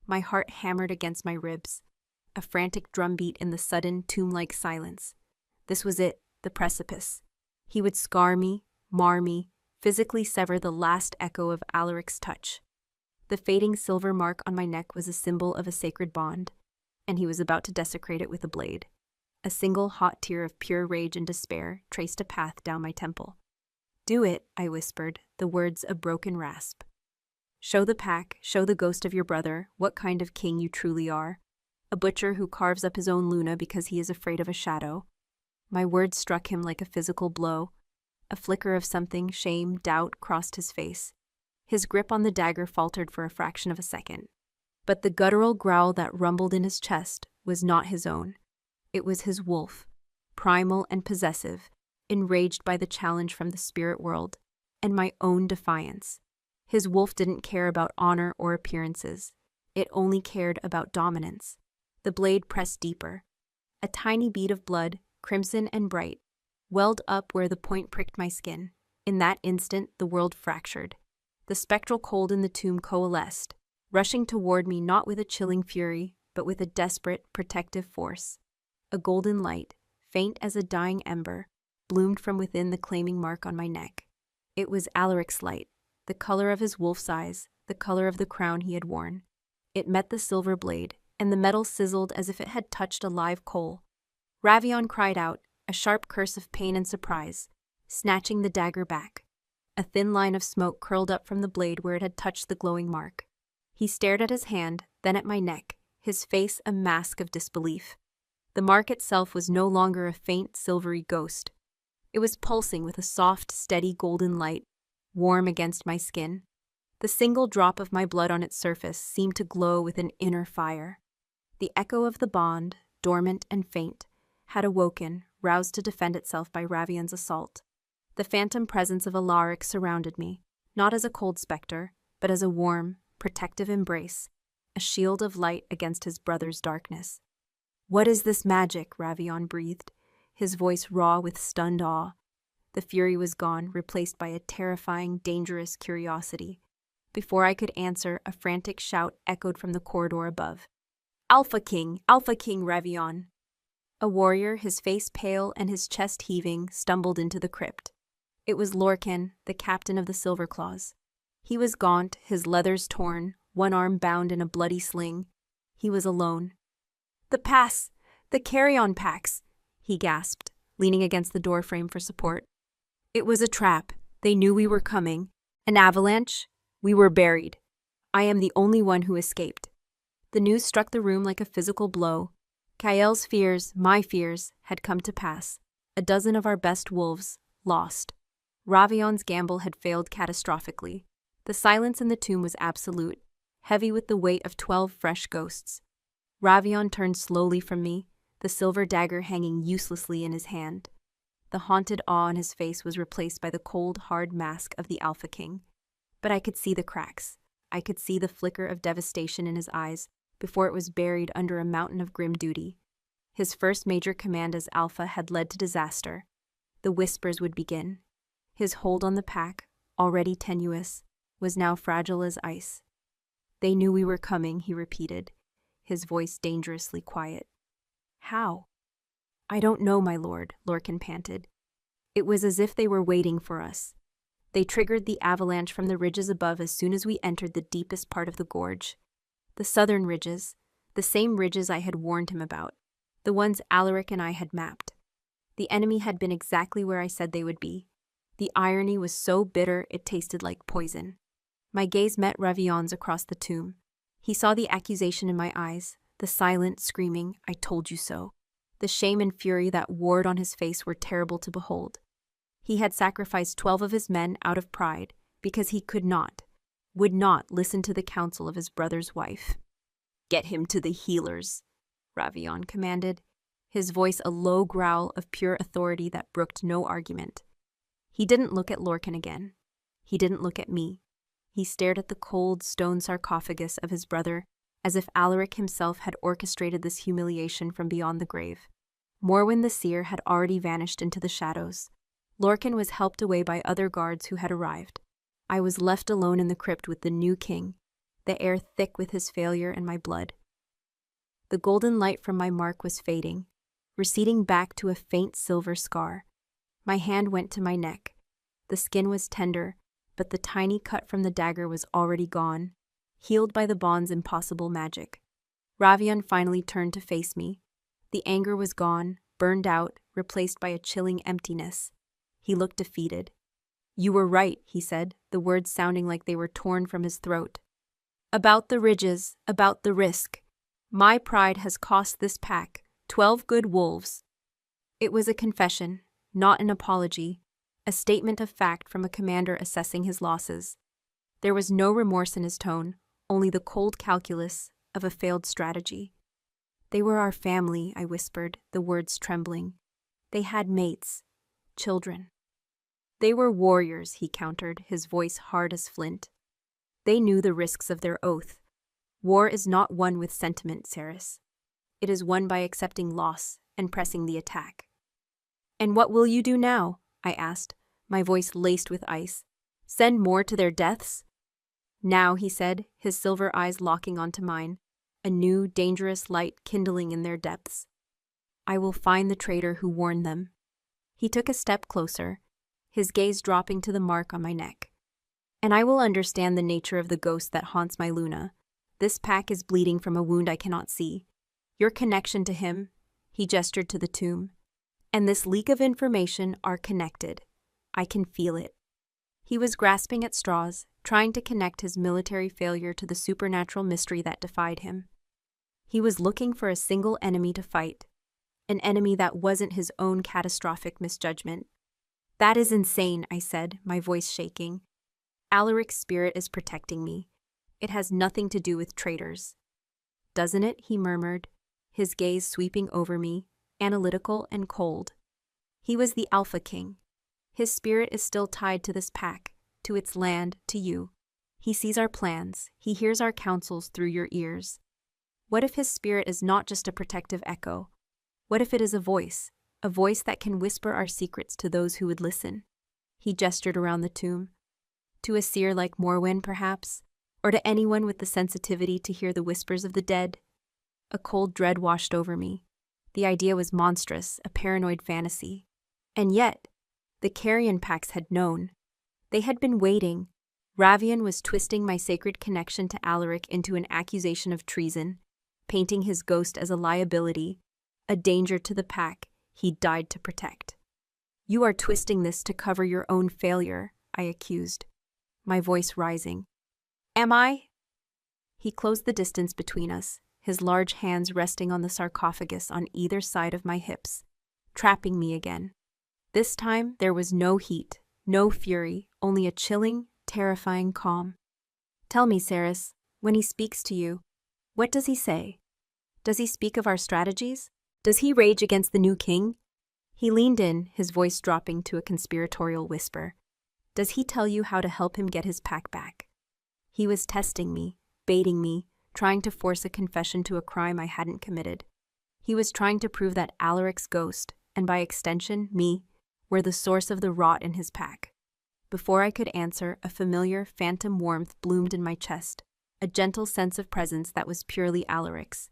My heart hammered against my ribs, a frantic drumbeat in the sudden, tomb-like silence. This was it, the precipice. He would scar me, mar me, physically sever the last echo of Alaric's touch. The fading silver mark on my neck was a symbol of a sacred bond, and he was about to desecrate it with a blade. A single hot tear of pure rage and despair traced a path down my temple. "Do it," I whispered, the words a broken rasp. "Show the pack, show the ghost of your brother, what kind of king you truly are. A butcher who carves up his own Luna because he is afraid of a shadow." My words struck him like a physical blow. A flicker of something, shame, doubt, crossed his face. His grip on the dagger faltered for a fraction of a second. But the guttural growl that rumbled in his chest was not his own. It was his wolf, primal and possessive, enraged by the challenge from the spirit world, and my own defiance. His wolf didn't care about honor or appearances. It only cared about dominance. The blade pressed deeper. A tiny bead of blood, crimson and bright, welled up where the point pricked my skin. In that instant, the world fractured. The spectral cold in the tomb coalesced, rushing toward me not with a chilling fury, but with a desperate, protective force. A golden light, faint as a dying ember, bloomed from within the claiming mark on my neck. It was Alaric's light, the color of his wolf's eyes, the color of the crown he had worn. It met the silver blade, and the metal sizzled as if it had touched a live coal. Ravion cried out, a sharp curse of pain and surprise, snatching the dagger back. A thin line of smoke curled up from the blade where it had touched the glowing mark. He stared at his hand, then at my neck, his face a mask of disbelief. The mark itself was no longer a faint, silvery ghost. It was pulsing with a soft, steady golden light, warm against my skin. The single drop of my blood on its surface seemed to glow with an inner fire. The echo of the bond, dormant and faint, had awoken, roused to defend itself by Ravion's assault. The phantom presence of Alaric surrounded me, not as a cold specter, but as a warm, protective embrace, a shield of light against his brother's darkness. "What is this magic?" Ravion breathed, his voice raw with stunned awe. The fury was gone, replaced by a terrifying, dangerous curiosity. Before I could answer, a frantic shout echoed from the corridor above. Alpha King, Ravion!" A warrior, his face pale and his chest heaving, stumbled into the crypt. It was Lorcan, the captain of the Silverclaws. He was gaunt, his leathers torn, one arm bound in a bloody sling. He was alone. "The pass! The carry-on packs!" he gasped, leaning against the doorframe for support. "It was a trap. They knew we were coming. An avalanche? We were buried. I am the only one who escaped." The news struck the room like a physical blow. Kael's fears, my fears, had come to pass. A dozen of our best wolves, lost. Ravion's gamble had failed catastrophically. The silence in the tomb was absolute, heavy with the weight of 12 fresh ghosts. Ravion turned slowly from me, the silver dagger hanging uselessly in his hand. The haunted awe on his face was replaced by the cold, hard mask of the Alpha King. But I could see the cracks. I could see the flicker of devastation in his eyes before it was buried under a mountain of grim duty. His first major command as Alpha had led to disaster. The whispers would begin. His hold on the pack, already tenuous, was now fragile as ice. "They knew we were coming," he repeated, his voice dangerously quiet. "How?" "I don't know, my lord," Lorcan panted. "It was as if they were waiting for us. They triggered the avalanche from the ridges above as soon as we entered the deepest part of the gorge. The southern ridges, the same ridges I had warned him about, the ones Alaric and I had mapped. The enemy had been exactly where I said they would be. The irony was so bitter it tasted like poison." My gaze met Ravion's across the tomb. He saw the accusation in my eyes, the silent, screaming, "I told you so." The shame and fury that warred on his face were terrible to behold. He had sacrificed 12 of his men out of pride because he would not listen to the counsel of his brother's wife. "Get him to the healers," Ravion commanded, his voice a low growl of pure authority that brooked no argument. He didn't look at Lorcan again. He didn't look at me. He stared at the cold stone sarcophagus of his brother as if Alaric himself had orchestrated this humiliation from beyond the grave. Morwen the seer had already vanished into the shadows. Lorcan was helped away by other guards who had arrived. I was left alone in the crypt with the new king, the air thick with his failure and my blood. The golden light from my mark was fading, receding back to a faint silver scar. My hand went to my neck. The skin was tender, but the tiny cut from the dagger was already gone. healed by the bond's impossible magic. Ravian finally turned to face me. The anger was gone, burned out, replaced by a chilling emptiness. He looked defeated. "You were right," he said, the words sounding like they were torn from his throat. "About the ridges, about the risk. My pride has cost this pack 12 good wolves." It was a confession, not an apology, a statement of fact from a commander assessing his losses. There was no remorse in his tone, only the cold calculus of a failed strategy. "They were our family," I whispered, the words trembling. "They had mates, children." "They were warriors," he countered, his voice hard as flint. "They knew the risks of their oath. War is not won with sentiment, Saris. It is won by accepting loss and pressing the attack." "And what will you do now?" I asked, my voice laced with ice. "Send more to their deaths?" "Now," he said, his silver eyes locking onto mine, a new, dangerous light kindling in their depths. "I will find the traitor who warned them." He took a step closer, his gaze dropping to the mark on my neck. "And I will understand the nature of the ghost that haunts my Luna. This pack is bleeding from a wound I cannot see. Your connection to him," he gestured to the tomb, "and this leak of information are connected. I can feel it." He was grasping at straws, trying to connect his military failure to the supernatural mystery that defied him. He was looking for a single enemy to fight, an enemy that wasn't his own catastrophic misjudgment. "That is insane," I said, my voice shaking. "Alaric's spirit is protecting me. It has nothing to do with traitors." "Doesn't it?" he murmured, his gaze sweeping over me, analytical and cold. He was the Alpha King. His spirit is still tied to this pack, to its land, to you. He sees our plans, he hears our counsels through your ears. What if his spirit is not just a protective echo? What if it is a voice that can whisper our secrets to those who would listen? He gestured around the tomb. To a seer like Morwen, perhaps, or to anyone with the sensitivity to hear the whispers of the dead. A cold dread washed over me. The idea was monstrous, a paranoid fantasy. And yet, the carrion packs had known. They had been waiting. Ravian was twisting my sacred connection to Alaric into an accusation of treason, painting his ghost as a liability, a danger to the pack he died to protect. "You are twisting this to cover your own failure," I accused, my voice rising. "Am I?" He closed the distance between us, his large hands resting on the sarcophagus on either side of my hips, trapping me again. This time there was no heat, no fury, only a chilling, terrifying calm. "Tell me, Saris, when he speaks to you, what does he say? Does he speak of our strategies? Does he rage against the new king?" He leaned in, his voice dropping to a conspiratorial whisper. "Does he tell you how to help him get his pack back?" He was testing me, baiting me, trying to force a confession to a crime I hadn't committed. He was trying to prove that Alaric's ghost, and by extension, me, were the source of the rot in his pack. Before I could answer, a familiar, phantom warmth bloomed in my chest, a gentle sense of presence that was purely Alaric's.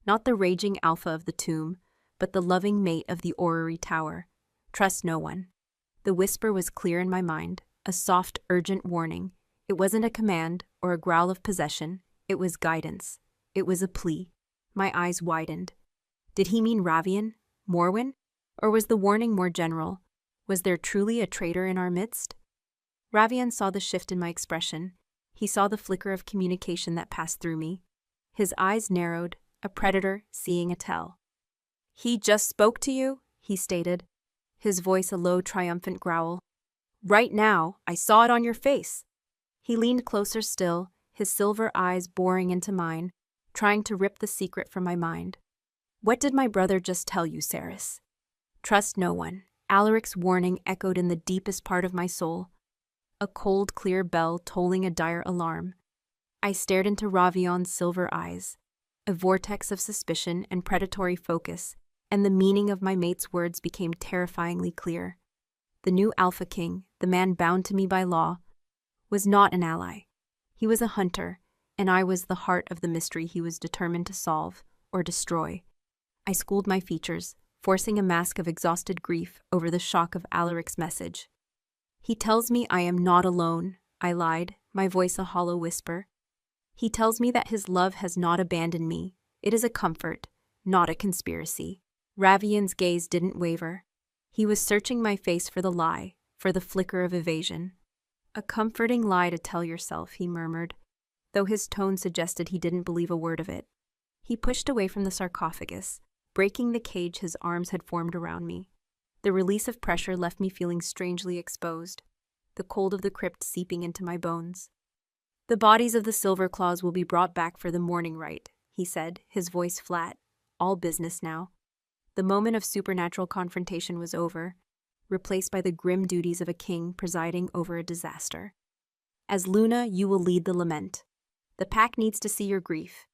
Not the raging alpha of the tomb, but the loving mate of the orrery tower. "Trust no one." The whisper was clear in my mind, a soft, urgent warning. It wasn't a command or a growl of possession. It was guidance. It was a plea. My eyes widened. Did he mean Ravian? Morwen? Or was the warning more general? Was there truly a traitor in our midst? Ravian saw the shift in my expression. He saw the flicker of communication that passed through me. His eyes narrowed, a predator seeing a tell. "He just spoke to you?" he stated, his voice a low, triumphant growl. "Right now, I saw it on your face." He leaned closer still, his silver eyes boring into mine, trying to rip the secret from my mind. "What did my brother just tell you, Saris?" "Trust no one." Alaric's warning echoed in the deepest part of my soul, a cold, clear bell tolling a dire alarm. I stared into Ravian's silver eyes, a vortex of suspicion and predatory focus, and the meaning of my mate's words became terrifyingly clear. The new Alpha King, the man bound to me by law, was not an ally. He was a hunter, and I was the heart of the mystery he was determined to solve or destroy. I schooled my features, forcing a mask of exhausted grief over the shock of Alaric's message. "He tells me I am not alone," I lied, my voice a hollow whisper. He tells me that his love has not abandoned me. It is a comfort, not a conspiracy. Ravion's gaze didn't waver. He was searching my face for the lie, for the flicker of evasion. A comforting lie to tell yourself, he murmured, though his tone suggested he didn't believe a word of it. He pushed away from the sarcophagus, breaking the cage his arms had formed around me. The release of pressure left me feeling strangely exposed, the cold of the crypt seeping into my bones. The bodies of the silver claws will be brought back for the morning rite, he said, his voice flat. All business now. The moment of supernatural confrontation was over, replaced by the grim duties of a king presiding over a disaster. As Luna, you will lead the lament. The pack needs to see your grief.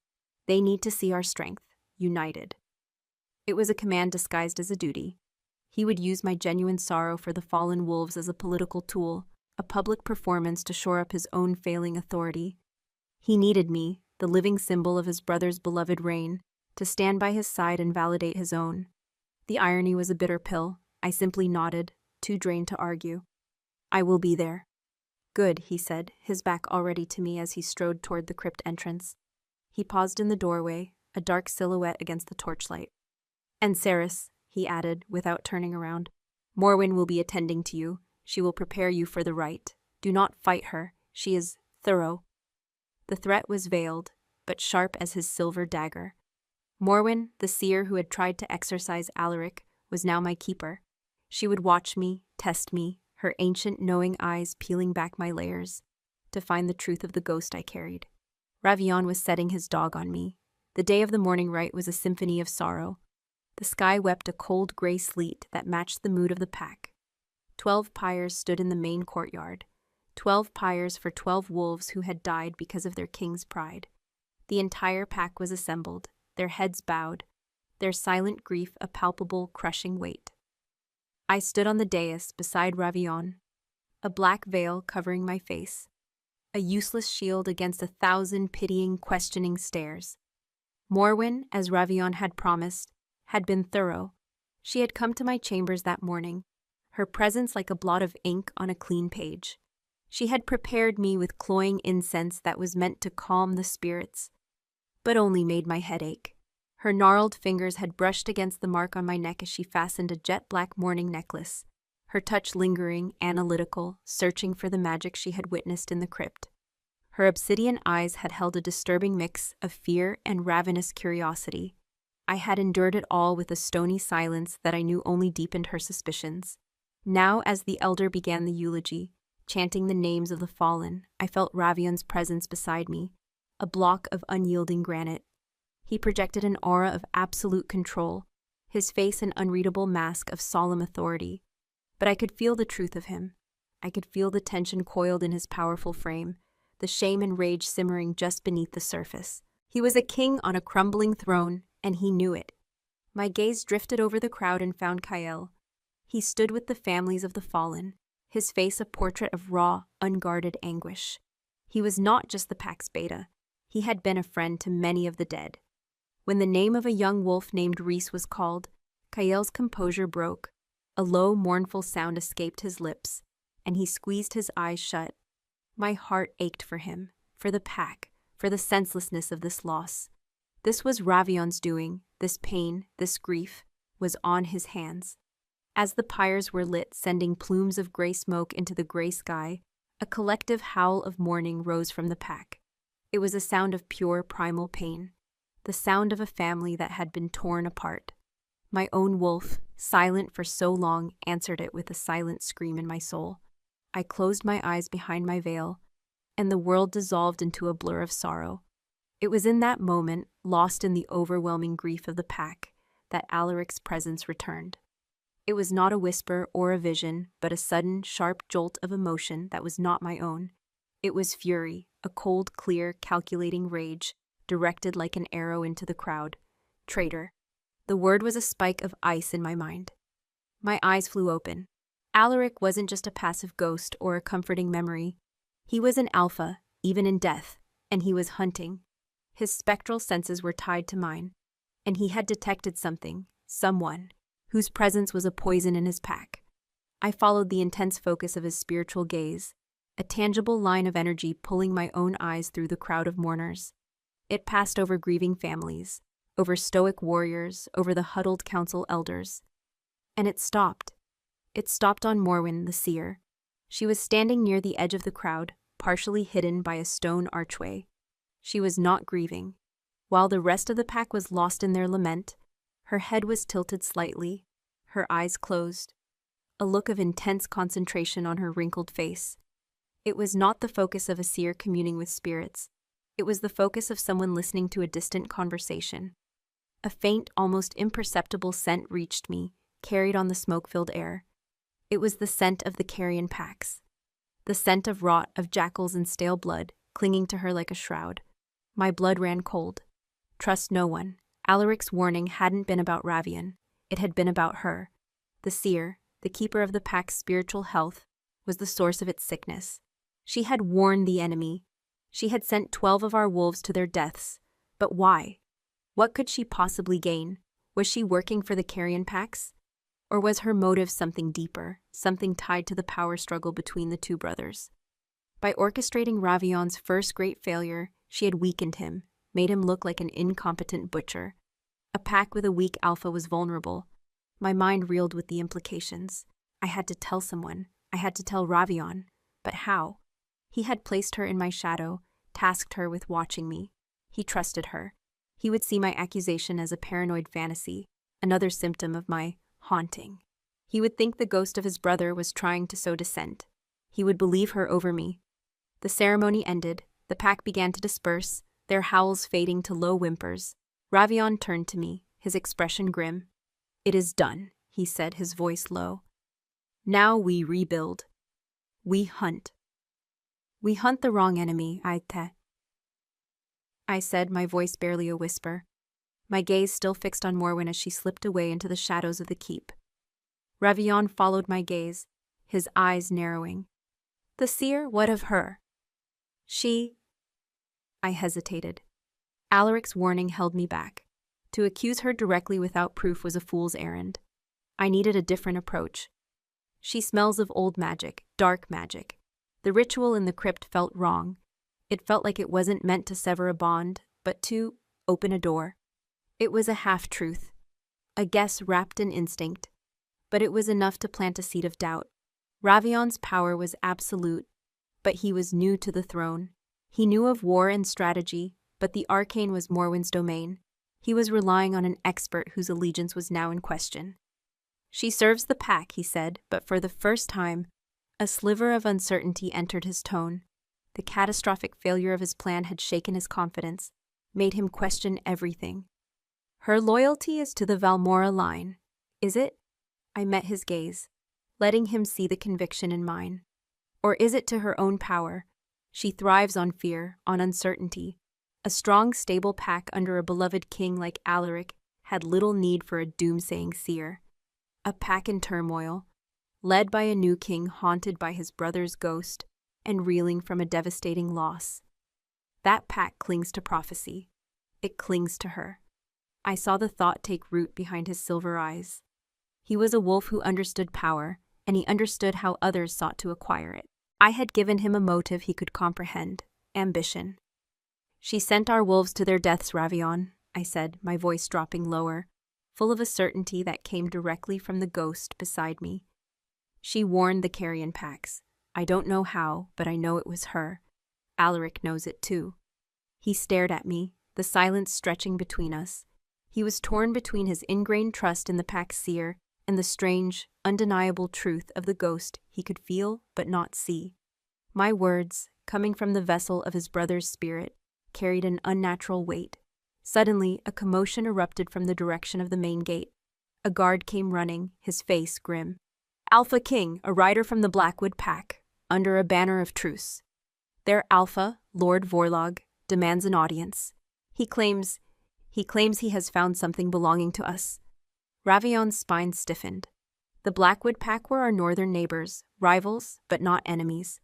They need to see our strength, united. It was a command disguised as a duty. He would use my genuine sorrow for the fallen wolves as a political tool, a public performance to shore up his own failing authority. He needed me, the living symbol of his brother's beloved reign, to stand by his side and validate his own. The irony was a bitter pill. I simply nodded, too drained to argue. I will be there. Good, he said, his back already to me as he strode toward the crypt entrance. He paused in the doorway, a dark silhouette against the torchlight. And Ceres, he added, without turning around, Morwen will be attending to you. She will prepare you for the rite. Do not fight her. She is thorough. The threat was veiled, but sharp as his silver dagger. Morwen, the seer who had tried to exorcise Alaric, was now my keeper. She would watch me, test me, her ancient knowing eyes peeling back my layers, to find the truth of the ghost I carried. Ravion was setting his dog on me. The day of the morning rite was a symphony of sorrow. The sky wept a cold gray sleet that matched the mood of the pack. 12 pyres stood in the main courtyard. 12 pyres for 12 wolves who had died because of their king's pride. The entire pack was assembled, their heads bowed, their silent grief a palpable, crushing weight. I stood on the dais beside Ravion, a black veil covering my face, a useless shield against 1,000 pitying, questioning stares. Morwen, as Ravion had promised, had been thorough. She had come to my chambers that morning, her presence like a blot of ink on a clean page. She had prepared me with cloying incense that was meant to calm the spirits, but only made my head ache. Her gnarled fingers had brushed against the mark on my neck as she fastened a jet-black mourning necklace, her touch lingering, analytical, searching for the magic she had witnessed in the crypt. Her obsidian eyes had held a disturbing mix of fear and ravenous curiosity. I had endured it all with a stony silence that I knew only deepened her suspicions. Now, as the elder began the eulogy, chanting the names of the fallen, I felt Ravion's presence beside me, a block of unyielding granite. He projected an aura of absolute control, his face an unreadable mask of solemn authority. But I could feel the truth of him. I could feel the tension coiled in his powerful frame, the shame and rage simmering just beneath the surface. He was a king on a crumbling throne, and he knew it. My gaze drifted over the crowd and found Kael. He stood with the families of the fallen, his face a portrait of raw, unguarded anguish. He was not just the pack's beta. He had been a friend to many of the dead. When the name of a young wolf named Reese was called, Kael's composure broke. A low, mournful sound escaped his lips, and he squeezed his eyes shut. My heart ached for him, for the pack, for the senselessness of this loss. This was Ravion's doing, this pain, this grief, was on his hands. As the pyres were lit, sending plumes of gray smoke into the gray sky, a collective howl of mourning rose from the pack. It was a sound of pure, primal pain, the sound of a family that had been torn apart. My own wolf, silent for so long, answered it with a silent scream in my soul. I closed my eyes behind my veil, and the world dissolved into a blur of sorrow. It was in that moment, lost in the overwhelming grief of the pack, that Alaric's presence returned. It was not a whisper or a vision, but a sudden, sharp jolt of emotion that was not my own. It was fury, a cold, clear, calculating rage, directed like an arrow into the crowd. Traitor. The word was a spike of ice in my mind. My eyes flew open. Alaric wasn't just a passive ghost or a comforting memory. He was an alpha, even in death, and he was hunting. His spectral senses were tied to mine, and he had detected something, someone, whose presence was a poison in his pack. I followed the intense focus of his spiritual gaze, a tangible line of energy pulling my own eyes through the crowd of mourners. It passed over grieving families, over stoic warriors, over the huddled council elders. And it stopped. It stopped on Morwen, the seer. She was standing near the edge of the crowd, partially hidden by a stone archway. She was not grieving. While the rest of the pack was lost in their lament, her head was tilted slightly, her eyes closed, a look of intense concentration on her wrinkled face. It was not the focus of a seer communing with spirits. It was the focus of someone listening to a distant conversation. A faint, almost imperceptible scent reached me, carried on the smoke-filled air. It was the scent of the carrion packs. The scent of rot, of jackals and stale blood, clinging to her like a shroud. My blood ran cold. Trust no one. Alaric's warning hadn't been about Ravian. It had been about her. The seer, the keeper of the pack's spiritual health, was the source of its sickness. She had warned the enemy. She had sent 12 of our wolves to their deaths. But why? What could she possibly gain? Was she working for the carrion packs? Or was her motive something deeper, something tied to the power struggle between the two brothers? By orchestrating Ravion's first great failure, she had weakened him, made him look like an incompetent butcher. A pack with a weak alpha was vulnerable. My mind reeled with the implications. I had to tell someone. I had to tell Ravion. But how? He had placed her in my shadow, tasked her with watching me. He trusted her. He would see my accusation as a paranoid fantasy, another symptom of my haunting. He would think the ghost of his brother was trying to sow dissent. He would believe her over me. The ceremony ended. The pack began to disperse, their howls fading to low whimpers. Ravion turned to me, his expression grim. "It is done," he said, his voice low. "Now we rebuild. We hunt. We hunt the wrong enemy, I said, my voice barely a whisper, my gaze still fixed on Morwen as she slipped away into the shadows of the keep. Ravion followed my gaze, his eyes narrowing. "The seer, what of her?" I hesitated. Alaric's warning held me back. To accuse her directly without proof was a fool's errand. I needed a different approach. "She smells of old magic, dark magic." The ritual in the crypt felt wrong. It felt like it wasn't meant to sever a bond, but to open a door. It was a half-truth, a guess wrapped in instinct, but it was enough to plant a seed of doubt. Ravion's power was absolute, but he was new to the throne. He knew of war and strategy, but the arcane was Morwen's domain. He was relying on an expert whose allegiance was now in question. "She serves the pack," he said, but for the first time, a sliver of uncertainty entered his tone. The catastrophic failure of his plan had shaken his confidence, made him question everything. "Her loyalty is to the Valmora line, is it?" I met his gaze, letting him see the conviction in mine. "Or is it to her own power? She thrives on fear, on uncertainty. A strong, stable pack under a beloved king like Alaric had little need for a doomsaying seer. A pack in turmoil, led by a new king haunted by his brother's ghost and reeling from a devastating loss. That pack clings to prophecy. It clings to her." I saw the thought take root behind his silver eyes. He was a wolf who understood power, and he understood how others sought to acquire it. I had given him a motive he could comprehend: ambition. "She sent our wolves to their deaths, Ravion," I said, my voice dropping lower, full of a certainty that came directly from the ghost beside me. "She warned the carrion packs. I don't know how, but I know it was her. Alaric knows it too." He stared at me, the silence stretching between us. He was torn between his ingrained trust in the pack's seer and the strange, undeniable truth of the ghost he could feel but not see. My words, coming from the vessel of his brother's spirit, carried an unnatural weight. Suddenly, a commotion erupted from the direction of the main gate. A guard came running, his face grim. "Alpha King, a rider from the Blackwood pack, under a banner of truce. Their Alpha, Lord Vorlog, demands an audience. He claims he has found something belonging to us." Ravion's spine stiffened. The Blackwood pack were our northern neighbors, rivals, but not enemies.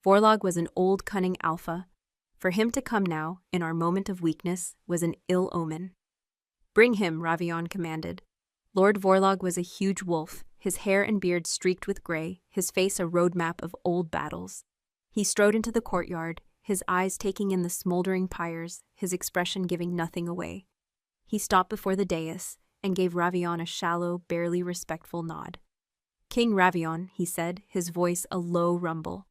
Vorlog was an old, cunning alpha. For him to come now, in our moment of weakness, was an ill omen. "Bring him," Ravion commanded. Lord Vorlog was a huge wolf, his hair and beard streaked with gray, his face a roadmap of old battles. He strode into the courtyard, his eyes taking in the smoldering pyres, his expression giving nothing away. He stopped before the dais and gave Ravion a shallow, barely respectful nod. "King Ravion," he said, his voice a low rumble.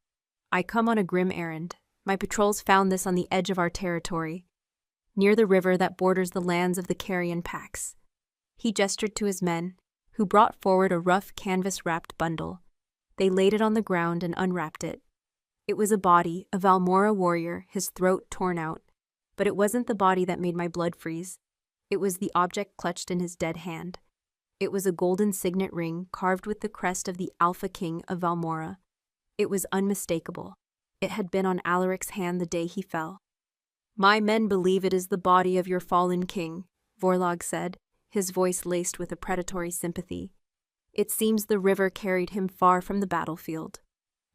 "I come on a grim errand. My patrols found this on the edge of our territory, near the river that borders the lands of the carrion packs." He gestured to his men, who brought forward a rough canvas-wrapped bundle. They laid it on the ground and unwrapped it. It was a body, a Valmora warrior, his throat torn out. But it wasn't the body that made my blood freeze. It was the object clutched in his dead hand. It was a golden signet ring carved with the crest of the Alpha King of Valmora. It was unmistakable. It had been on Alaric's hand the day he fell. "My men believe it is the body of your fallen king," Vorlog said, his voice laced with a predatory sympathy. "It seems the river carried him far from the battlefield."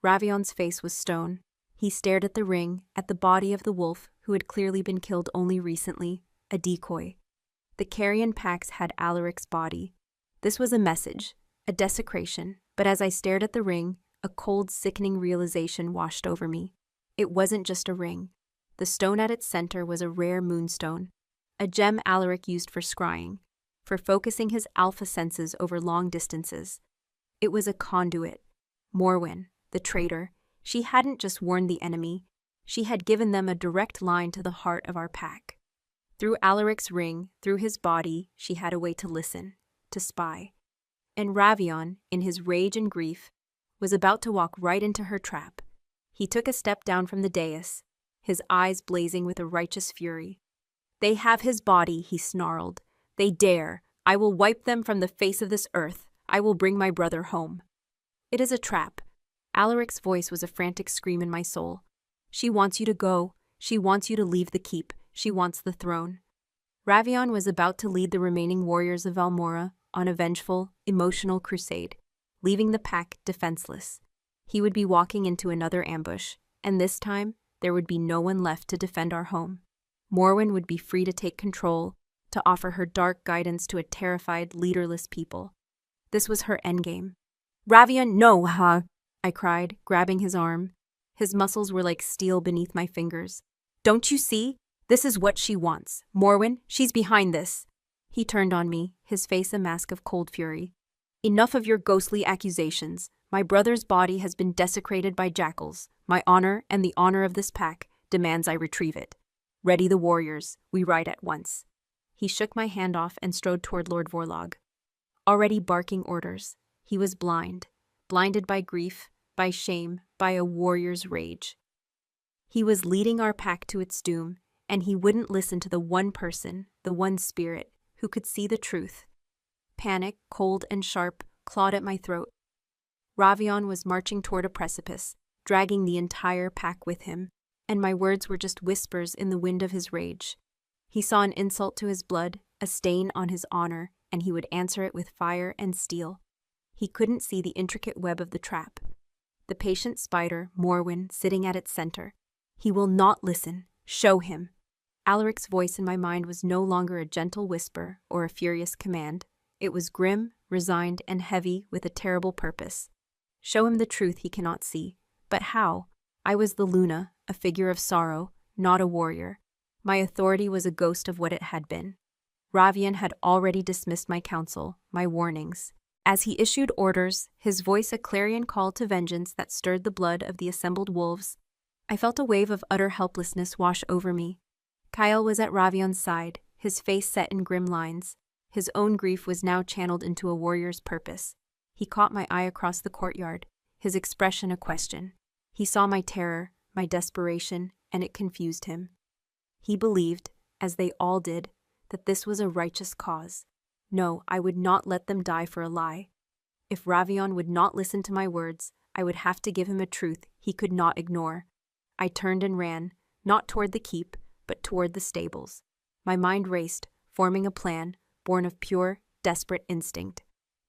Ravion's face was stone. He stared at the ring, at the body of the wolf who had clearly been killed only recently, a decoy. The carrion packs had Alaric's body. This was a message, a desecration, but as I stared at the ring, a cold, sickening realization washed over me. It wasn't just a ring. The stone at its center was a rare moonstone, a gem Alaric used for scrying, for focusing his alpha senses over long distances. It was a conduit. Morwen, the traitor, she hadn't just warned the enemy, she had given them a direct line to the heart of our pack. Through Alaric's ring, through his body, she had a way to listen, to spy. And Ravion, in his rage and grief, was about to walk right into her trap. He took a step down from the dais, his eyes blazing with a righteous fury. "They have his body," he snarled. "They dare. I will wipe them from the face of this earth. I will bring my brother home." "It is a trap." Alaric's voice was a frantic scream in my soul. "She wants you to go. She wants you to leave the keep. She wants the throne." Ravion was about to lead the remaining warriors of Valmora on a vengeful, emotional crusade, leaving the pack defenseless. He would be walking into another ambush, and this time there would be no one left to defend our home. Morwen would be free to take control, to offer her dark guidance to a terrified, leaderless people. This was her endgame. "Ravion, no, ha!" I cried, grabbing his arm. His muscles were like steel beneath my fingers. "Don't you see? This is what she wants. Morwen, she's behind this." He turned on me, his face a mask of cold fury. "Enough of your ghostly accusations. My brother's body has been desecrated by jackals. My honor and the honor of this pack demands I retrieve it. Ready the warriors. We ride at once." He shook my hand off and strode toward Lord Vorlog. Already barking orders. He was blind, blinded by grief, by shame, by a warrior's rage. He was leading our pack to its doom, and he wouldn't listen to the one person, the one spirit, who could see the truth. Panic, cold and sharp, clawed at my throat. Ravion was marching toward a precipice, dragging the entire pack with him, and my words were just whispers in the wind of his rage. He saw an insult to his blood, a stain on his honor, and he would answer it with fire and steel. He couldn't see the intricate web of the trap. The patient spider, Morwen, sitting at its center. He will not listen. Show him. Alaric's voice in my mind was no longer a gentle whisper or a furious command. It was grim, resigned, and heavy with a terrible purpose. Show him the truth he cannot see. But how? I was the Luna, a figure of sorrow, not a warrior. My authority was a ghost of what it had been. Ravion had already dismissed my counsel, my warnings. As he issued orders, his voice a clarion call to vengeance that stirred the blood of the assembled wolves, I felt a wave of utter helplessness wash over me. Kyle was at Ravion's side, his face set in grim lines. His own grief was now channeled into a warrior's purpose. He caught my eye across the courtyard, his expression a question. He saw my terror, my desperation, and it confused him. He believed, as they all did, that this was a righteous cause. No, I would not let them die for a lie. If Ravion would not listen to my words, I would have to give him a truth he could not ignore. I turned and ran, not toward the keep, but toward the stables. My mind raced, forming a plan, born of pure, desperate instinct.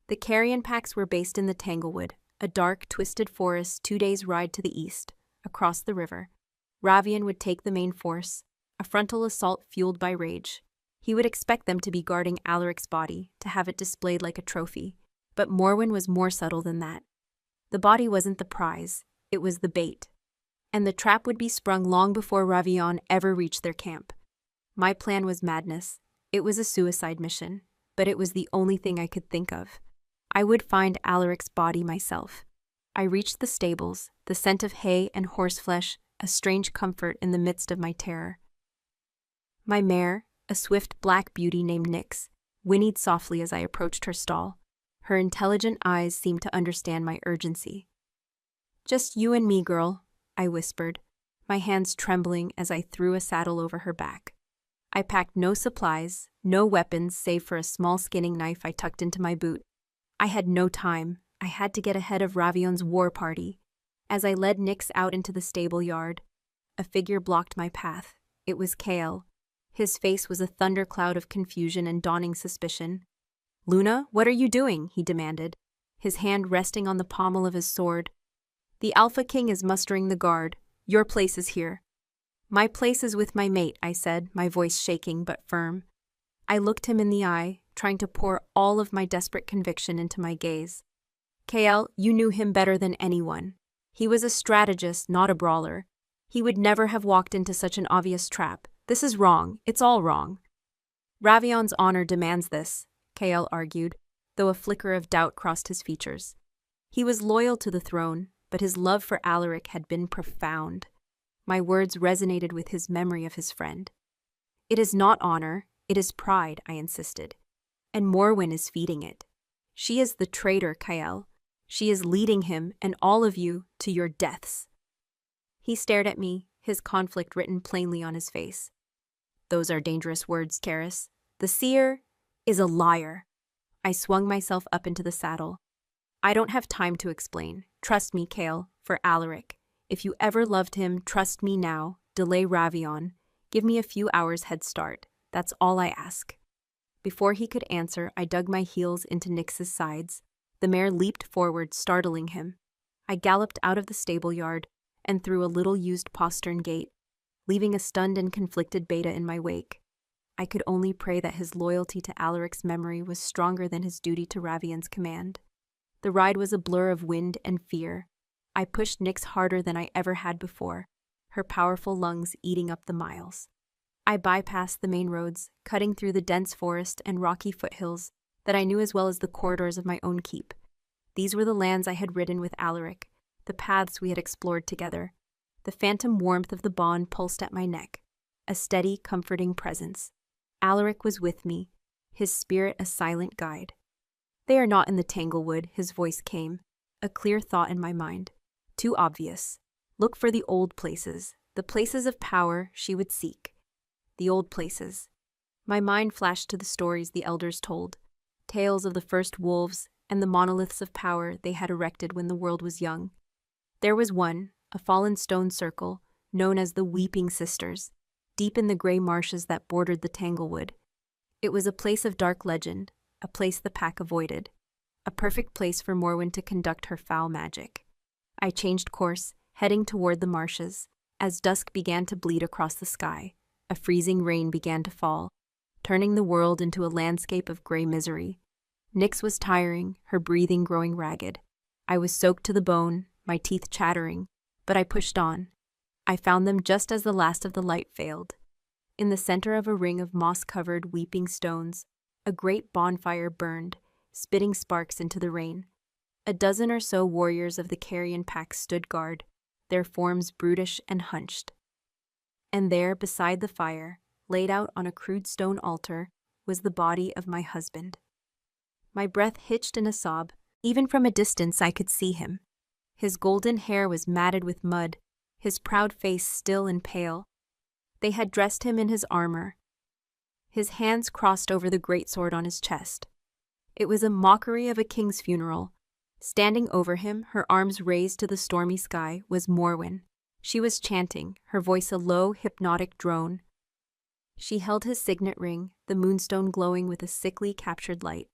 The carrion packs were based in the Tanglewood, a dark, twisted forest 2 days' ride to the east, across the river. Ravion would take the main force, a frontal assault fueled by rage. He would expect them to be guarding Alaric's body, to have it displayed like a trophy. But Morwen was more subtle than that. The body wasn't the prize, it was the bait. and the trap would be sprung long before Ravion ever reached their camp. My plan was madness. It was a suicide mission, but it was the only thing I could think of. I would find Alaric's body myself. I reached the stables, the scent of hay and horseflesh, a strange comfort in the midst of my terror. My mare, a swift black beauty named Nyx, whinnied softly as I approached her stall. Her intelligent eyes seemed to understand my urgency. "Just you and me, girl," I whispered, my hands trembling as I threw a saddle over her back. I packed no supplies, no weapons save for a small skinning knife I tucked into my boot. I had no time. I had to get ahead of Ravion's war party. As I led Nyx out into the stable yard, a figure blocked my path. It was Kale. His face was a thundercloud of confusion and dawning suspicion. "Luna, what are you doing?" he demanded, his hand resting on the pommel of his sword. "The Alpha King is mustering the guard. Your place is here." "My place is with my mate," I said, my voice shaking but firm. I looked him in the eye, trying to pour all of my desperate conviction into my gaze. "Kale, you knew him better than anyone. He was a strategist, not a brawler. He would never have walked into such an obvious trap. This is wrong. It's all wrong." "Ravion's honor demands this," Kale argued, though a flicker of doubt crossed his features. He was loyal to the throne, but his love for Alaric had been profound. My words resonated with his memory of his friend. "It is not honor, it is pride," I insisted. "And Morwen is feeding it. She is the traitor, Kyle. She is leading him and all of you to your deaths." He stared at me, his conflict written plainly on his face. "Those are dangerous words, Karis. The seer is a liar." I swung myself up into the saddle. "I don't have time to explain. Trust me, Kale, for Alaric. If you ever loved him, trust me now. Delay Ravion. Give me a few hours head start. That's all I ask." Before he could answer, I dug my heels into Nyx's sides. The mare leaped forward, startling him. I galloped out of the stable yard and through a little used postern gate, leaving a stunned and conflicted Beta in my wake. I could only pray that his loyalty to Alaric's memory was stronger than his duty to Ravion's command. The ride was a blur of wind and fear. I pushed Nyx harder than I ever had before, her powerful lungs eating up the miles. I bypassed the main roads, cutting through the dense forest and rocky foothills that I knew as well as the corridors of my own keep. These were the lands I had ridden with Alaric, the paths we had explored together. The phantom warmth of the bond pulsed at my neck, a steady, comforting presence. Alaric was with me, his spirit a silent guide. "They are not in the Tanglewood," his voice came, a clear thought in my mind. Too obvious. Look for the old places, the places of power she would seek. The old places. My mind flashed to the stories the elders told, tales of the first wolves and the monoliths of power they had erected when the world was young. There was one, a fallen stone circle, known as the Weeping Sisters, deep in the gray marshes that bordered the Tanglewood. It was a place of dark legend, a place the pack avoided, a perfect place for Morwen to conduct her foul magic. I changed course, heading toward the marshes. As dusk began to bleed across the sky, a freezing rain began to fall, turning the world into a landscape of gray misery. Nyx was tiring, her breathing growing ragged. I was soaked to the bone, my teeth chattering, but I pushed on. I found them just as the last of the light failed. In the center of a ring of moss-covered, weeping stones, a great bonfire burned, spitting sparks into the rain. A dozen or so warriors of the carrion pack stood guard, their forms brutish and hunched. And there, beside the fire, laid out on a crude stone altar, was the body of my husband. My breath hitched in a sob. Even from a distance I could see him. His golden hair was matted with mud, his proud face still and pale. They had dressed him in his armor. His hands crossed over the greatsword on his chest. It was a mockery of a king's funeral. Standing over him, her arms raised to the stormy sky, was Morwen. She was chanting, her voice a low, hypnotic drone. She held his signet ring, the moonstone glowing with a sickly, captured light.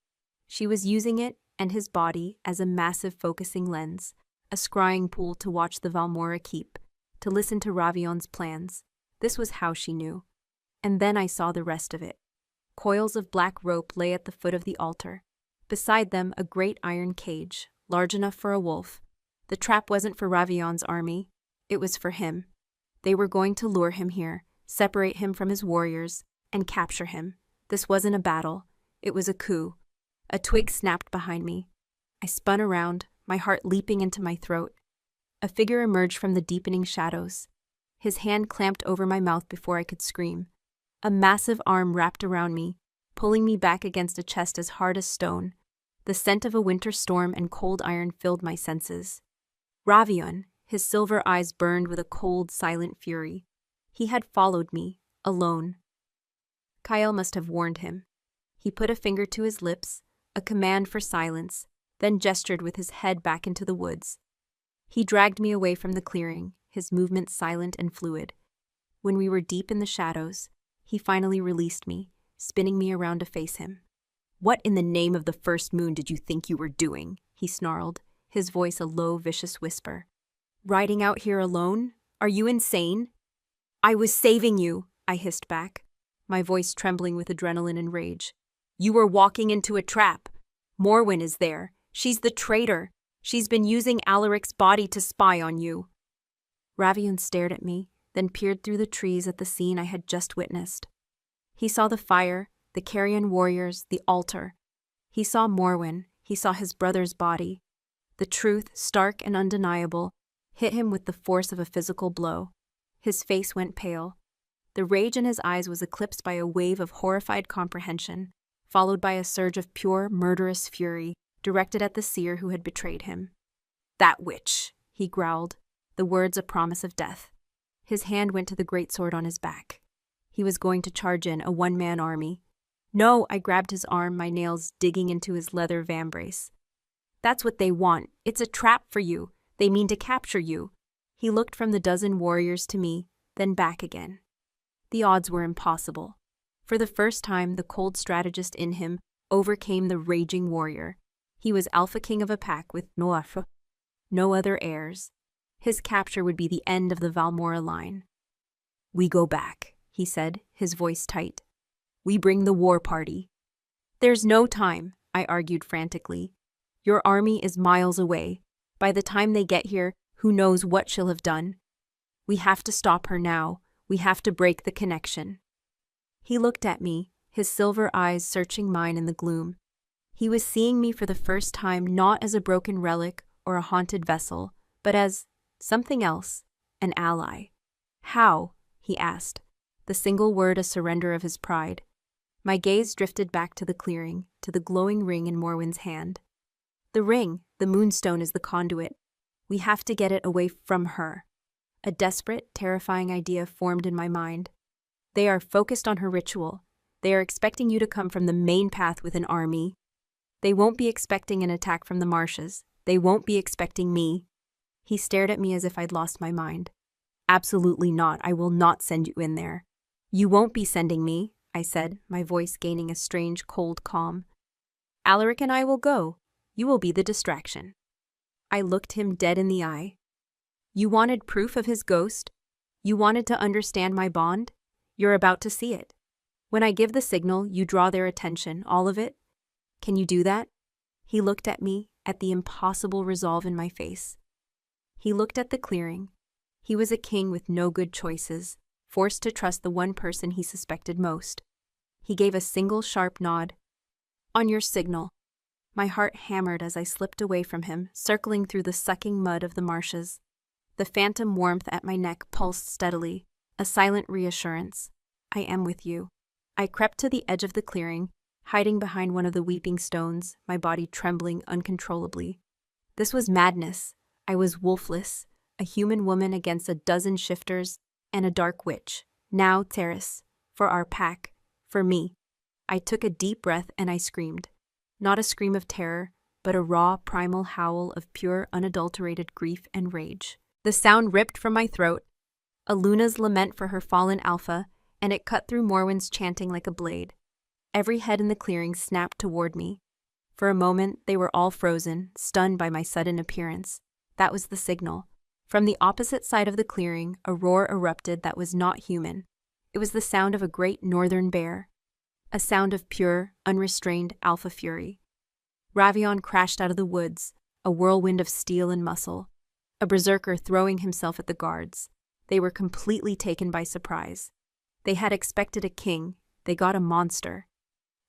She was using it, and his body, as a massive focusing lens, a scrying pool to watch the Valmora keep, to listen to Ravion's plans. This was how she knew. And then I saw the rest of it. Coils of black rope lay at the foot of the altar. Beside them, a great iron cage, large enough for a wolf. The trap wasn't for Ravion's army. It was for him. They were going to lure him here, separate him from his warriors, and capture him. This wasn't a battle. It was a coup. A twig snapped behind me. I spun around, my heart leaping into my throat. A figure emerged from the deepening shadows. His hand clamped over my mouth before I could scream. A massive arm wrapped around me, pulling me back against a chest as hard as stone. The scent of a winter storm and cold iron filled my senses. Ravion, his silver eyes burned with a cold, silent fury. He had followed me, alone. Kyle must have warned him. He put a finger to his lips, a command for silence, then gestured with his head back into the woods. He dragged me away from the clearing, his movements silent and fluid. When we were deep in the shadows, he finally released me, spinning me around to face him. "What in the name of the first moon did you think you were doing?" he snarled, his voice a low, vicious whisper. "Riding out here alone? Are you insane?" "I was saving you," I hissed back, my voice trembling with adrenaline and rage. "You were walking into a trap. Morwen is there. She's the traitor. She's been using Alaric's body to spy on you." Ravion stared at me, then peered through the trees at the scene I had just witnessed. He saw the fire, the carrion warriors, the altar. He saw Morwen. He saw his brother's body. The truth, stark and undeniable, hit him with the force of a physical blow. His face went pale. The rage in his eyes was eclipsed by a wave of horrified comprehension, followed by a surge of pure, murderous fury, directed at the seer who had betrayed him. "That witch," he growled, the words a promise of death. His hand went to the greatsword on his back. He was going to charge in, a one-man army. "No," I grabbed his arm, my nails digging into his leather vambrace. "That's what they want. It's a trap for you. They mean to capture you." He looked from the dozen warriors to me, then back again. The odds were impossible. For the first time, the cold strategist in him overcame the raging warrior. He was alpha king of a pack with no other heirs. His capture would be the end of the Valmora line. "We go back," he said, his voice tight. "We bring the war party." "There's no time," I argued frantically. "Your army is miles away. By the time they get here, who knows what she'll have done. We have to stop her now. We have to break the connection." He looked at me, his silver eyes searching mine in the gloom. He was seeing me for the first time not as a broken relic or a haunted vessel, but as something else, an ally. "How?" he asked, the single word a surrender of his pride. My gaze drifted back to the clearing, to the glowing ring in Morwen's hand. "The ring, the moonstone, is the conduit. We have to get it away from her." A desperate, terrifying idea formed in my mind. "They are focused on her ritual. They are expecting you to come from the main path with an army. They won't be expecting an attack from the marshes. They won't be expecting me." He stared at me as if I'd lost my mind. "Absolutely not. I will not send you in there." "You won't be sending me," I said, my voice gaining a strange, cold calm. "Alaric and I will go. You will be the distraction." I looked him dead in the eye. "You wanted proof of his ghost? You wanted to understand my bond? You're about to see it. When I give the signal, you draw their attention, all of it. Can you do that?" He looked at me, at the impossible resolve in my face. He looked at the clearing. He was a king with no good choices, forced to trust the one person he suspected most. He gave a single sharp nod. "On your signal." My heart hammered as I slipped away from him, circling through the sucking mud of the marshes. The phantom warmth at my neck pulsed steadily, a silent reassurance. "I am with you." I crept to the edge of the clearing, hiding behind one of the weeping stones, my body trembling uncontrollably. This was madness. I was wolfless, a human woman against a dozen shifters and a dark witch. Now Terrace, for our pack, for me. I took a deep breath and I screamed. Not a scream of terror, but a raw, primal howl of pure, unadulterated grief and rage. The sound ripped from my throat, a Luna's lament for her fallen alpha, and it cut through Morwen's chanting like a blade. Every head in the clearing snapped toward me. For a moment, they were all frozen, stunned by my sudden appearance. That was the signal. From the opposite side of the clearing, a roar erupted that was not human. It was the sound of a great northern bear. A sound of pure, unrestrained alpha fury. Ravion crashed out of the woods, a whirlwind of steel and muscle. a berserker throwing himself at the guards. They were completely taken by surprise. They had expected a king, they got a monster.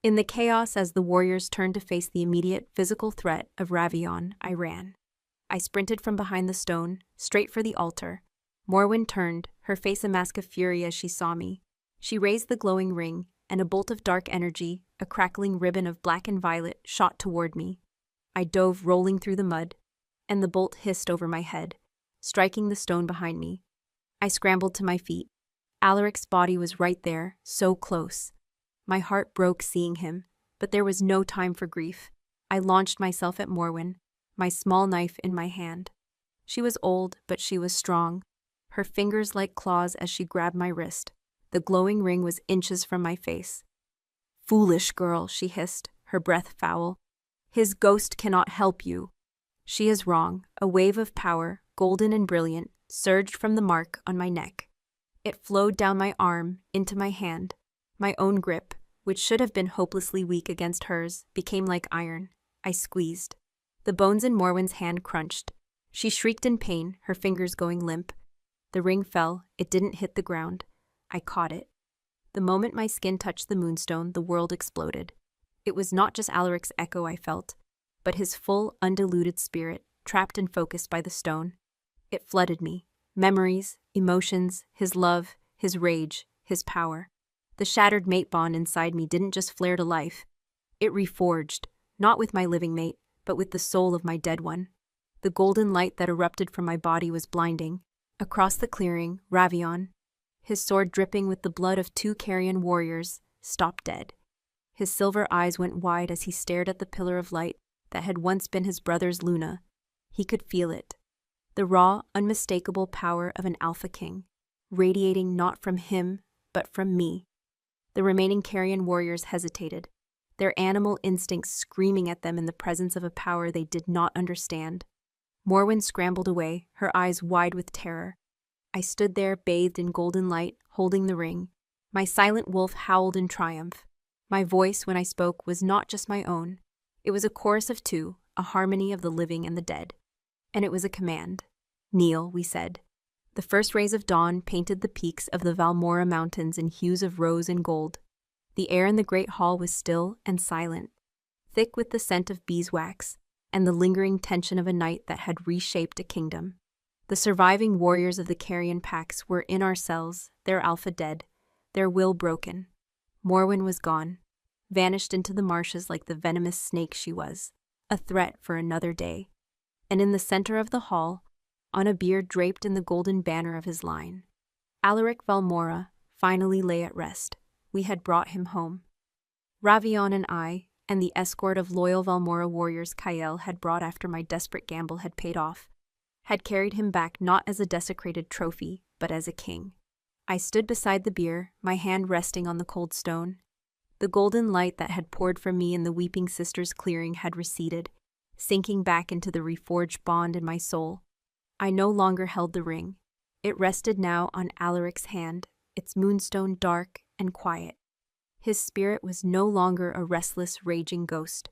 In the chaos as the warriors turned to face the immediate physical threat of Ravion, I ran. I sprinted from behind the stone, straight for the altar. Morwen turned, her face a mask of fury as she saw me. She raised the glowing ring, and a bolt of dark energy, a crackling ribbon of black and violet, shot toward me. I dove rolling through the mud, and the bolt hissed over my head, striking the stone behind me. I scrambled to my feet. Alaric's body was right there, so close. My heart broke seeing him, but there was no time for grief. I launched myself at Morwen, my small knife in my hand. She was old, but she was strong, her fingers like claws as she grabbed my wrist. The glowing ring was inches from my face. "Foolish girl," she hissed, her breath foul. "His ghost cannot help you." She is wrong. A wave of power, golden and brilliant, surged from the mark on my neck. It flowed down my arm, into my hand. My own grip, which should have been hopelessly weak against hers, became like iron. I squeezed. The bones in Morwen's hand crunched. She shrieked in pain, her fingers going limp. The ring fell. It didn't hit the ground. I caught it. The moment my skin touched the moonstone, the world exploded. It was not just Alaric's echo I felt, but his full, undiluted spirit, trapped and focused by the stone. It flooded me. Memories, emotions, his love, his rage, his power. The shattered mate bond inside me didn't just flare to life. It reforged, not with my living mate, but with the soul of my dead one. The golden light that erupted from my body was blinding. Across the clearing, Ravion, his sword dripping with the blood of 2 Carrion warriors, stopped dead. His silver eyes went wide as he stared at the pillar of light that had once been his brother's Luna. He could feel it. The raw, unmistakable power of an alpha king, radiating not from him, but from me. The remaining Carrion warriors hesitated, their animal instincts screaming at them in the presence of a power they did not understand. Morwen scrambled away, her eyes wide with terror. I stood there, bathed in golden light, holding the ring. My silent wolf howled in triumph. My voice, when I spoke, was not just my own. It was a chorus of 2, a harmony of the living and the dead. And it was a command. "Kneel," we said. The first rays of dawn painted the peaks of the Valmora Mountains in hues of rose and gold. The air in the great hall was still and silent, thick with the scent of beeswax and the lingering tension of a night that had reshaped a kingdom. The surviving warriors of the Carrion packs were in our cells, their alpha dead, their will broken. Morwen was gone, vanished into the marshes like the venomous snake she was, a threat for another day. And in the center of the hall, on a bier draped in the golden banner of his line, Alaric Valmora finally lay at rest. We had brought him home. Ravion and I, and the escort of loyal Valmora warriors Kael had brought after my desperate gamble had paid off, had carried him back not as a desecrated trophy, but as a king. I stood beside the bier, my hand resting on the cold stone. The golden light that had poured from me in the Weeping Sisters' clearing had receded, sinking back into the reforged bond in my soul. I no longer held the ring. It rested now on Alaric's hand, its moonstone dark and quiet. His spirit was no longer a restless, raging ghost.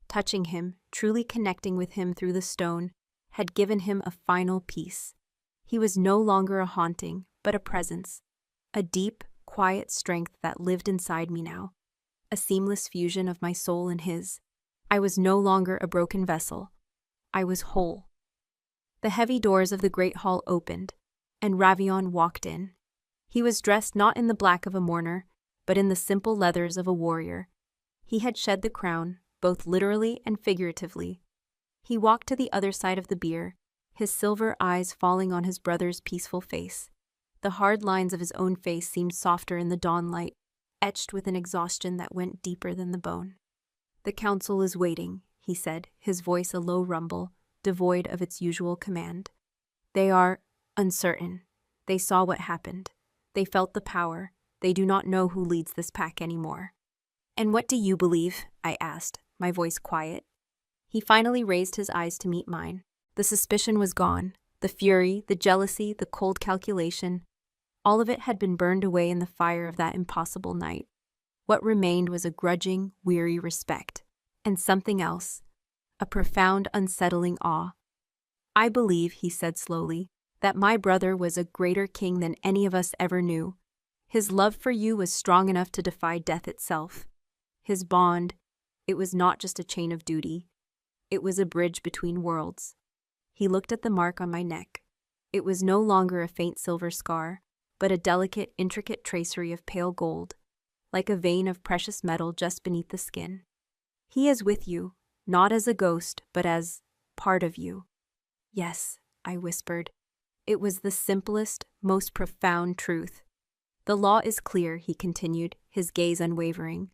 Touching him, truly connecting with him through the stone, had given him a final peace. He was no longer a haunting, but a presence, a deep, quiet strength that lived inside me now, a seamless fusion of my soul and his. I was no longer a broken vessel. I was whole. The heavy doors of the great hall opened, and Ravion walked in. He was dressed not in the black of a mourner, but in the simple leathers of a warrior. He had shed the crown, both literally and figuratively. He walked to the other side of the bier, his silver eyes falling on his brother's peaceful face. The hard lines of his own face seemed softer in the dawn light, etched with an exhaustion that went deeper than the bone. "The council is waiting," he said, his voice a low rumble, devoid of its usual command. "They are uncertain. They saw what happened. They felt the power. They do not know who leads this pack anymore." "And what do you believe?" I asked, my voice quiet. He finally raised his eyes to meet mine. The suspicion was gone. The fury, the jealousy, the cold calculation. All of it had been burned away in the fire of that impossible night. What remained was a grudging, weary respect. And something else. A profound, unsettling awe. I believe, he said slowly, that my brother was a greater king than any of us ever knew. His love for you was strong enough to defy death itself. His bond, it was not just a chain of duty. It was a bridge between worlds. He looked at the mark on my neck. It was no longer a faint silver scar, but a delicate, intricate tracery of pale gold, like a vein of precious metal just beneath the skin. He is with you, not as a ghost, but as part of you. Yes, I whispered. It was the simplest, most profound truth. The law is clear, he continued, his gaze unwavering.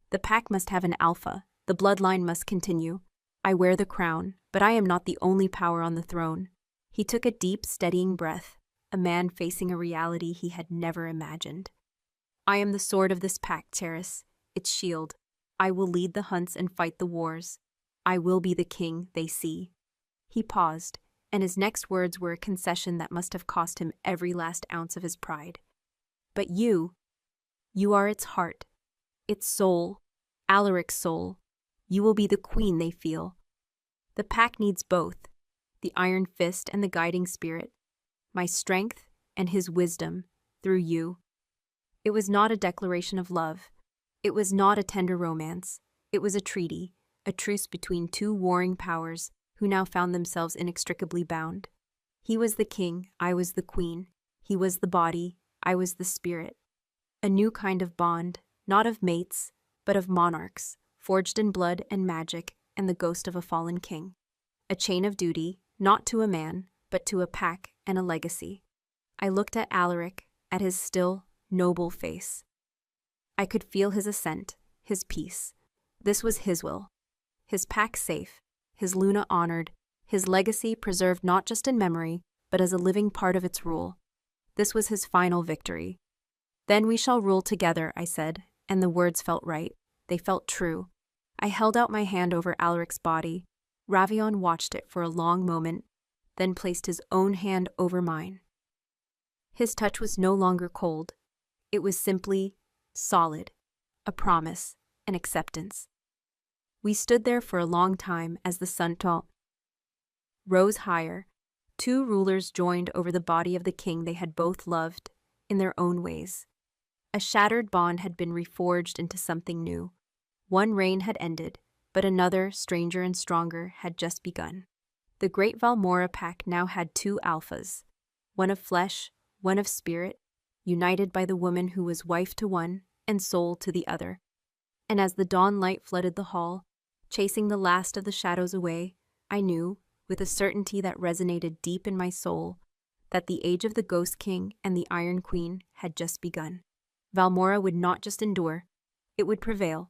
The pack must have an alpha. The bloodline must continue. I wear the crown, but I am not the only power on the throne. He took a deep, steadying breath, a man facing a reality he had never imagined. I am the sword of this pack, Terrace, its shield. I will lead the hunts and fight the wars. I will be the king they see. He paused, and his next words were a concession that must have cost him every last ounce of his pride. But you are its heart, its soul, Alaric's soul. You will be the queen they feel. The pack needs both, the iron fist and the guiding spirit, my strength and his wisdom through you. It was not a declaration of love. It was not a tender romance. It was a treaty, a truce between two warring powers who now found themselves inextricably bound. He was the king, I was the queen. He was the body, I was the spirit. A new kind of bond, not of mates, but of monarchs, forged in blood and magic and the ghost of a fallen king. A chain of duty, not to a man, but to a pack and a legacy. I looked at Alaric, at his still, noble face. I could feel his assent, his peace. This was his will. His pack safe, his Luna honored, his legacy preserved not just in memory, but as a living part of its rule. This was his final victory. Then we shall rule together, I said, and the words felt right. They felt true. I held out my hand over Alaric's body. Ravion watched it for a long moment, then placed his own hand over mine. His touch was no longer cold. It was simply solid, a promise, an acceptance. We stood there for a long time as the sun rose higher. Two rulers joined over the body of the king they had both loved, in their own ways. A shattered bond had been reforged into something new. One reign had ended, but another, stranger and stronger, had just begun. The great Valmora pack now had two alphas, one of flesh, one of spirit, united by the woman who was wife to one and soul to the other. And as the dawn light flooded the hall, chasing the last of the shadows away, I knew, with a certainty that resonated deep in my soul, that the age of the Ghost King and the Iron Queen had just begun. Valmora would not just endure, it would prevail.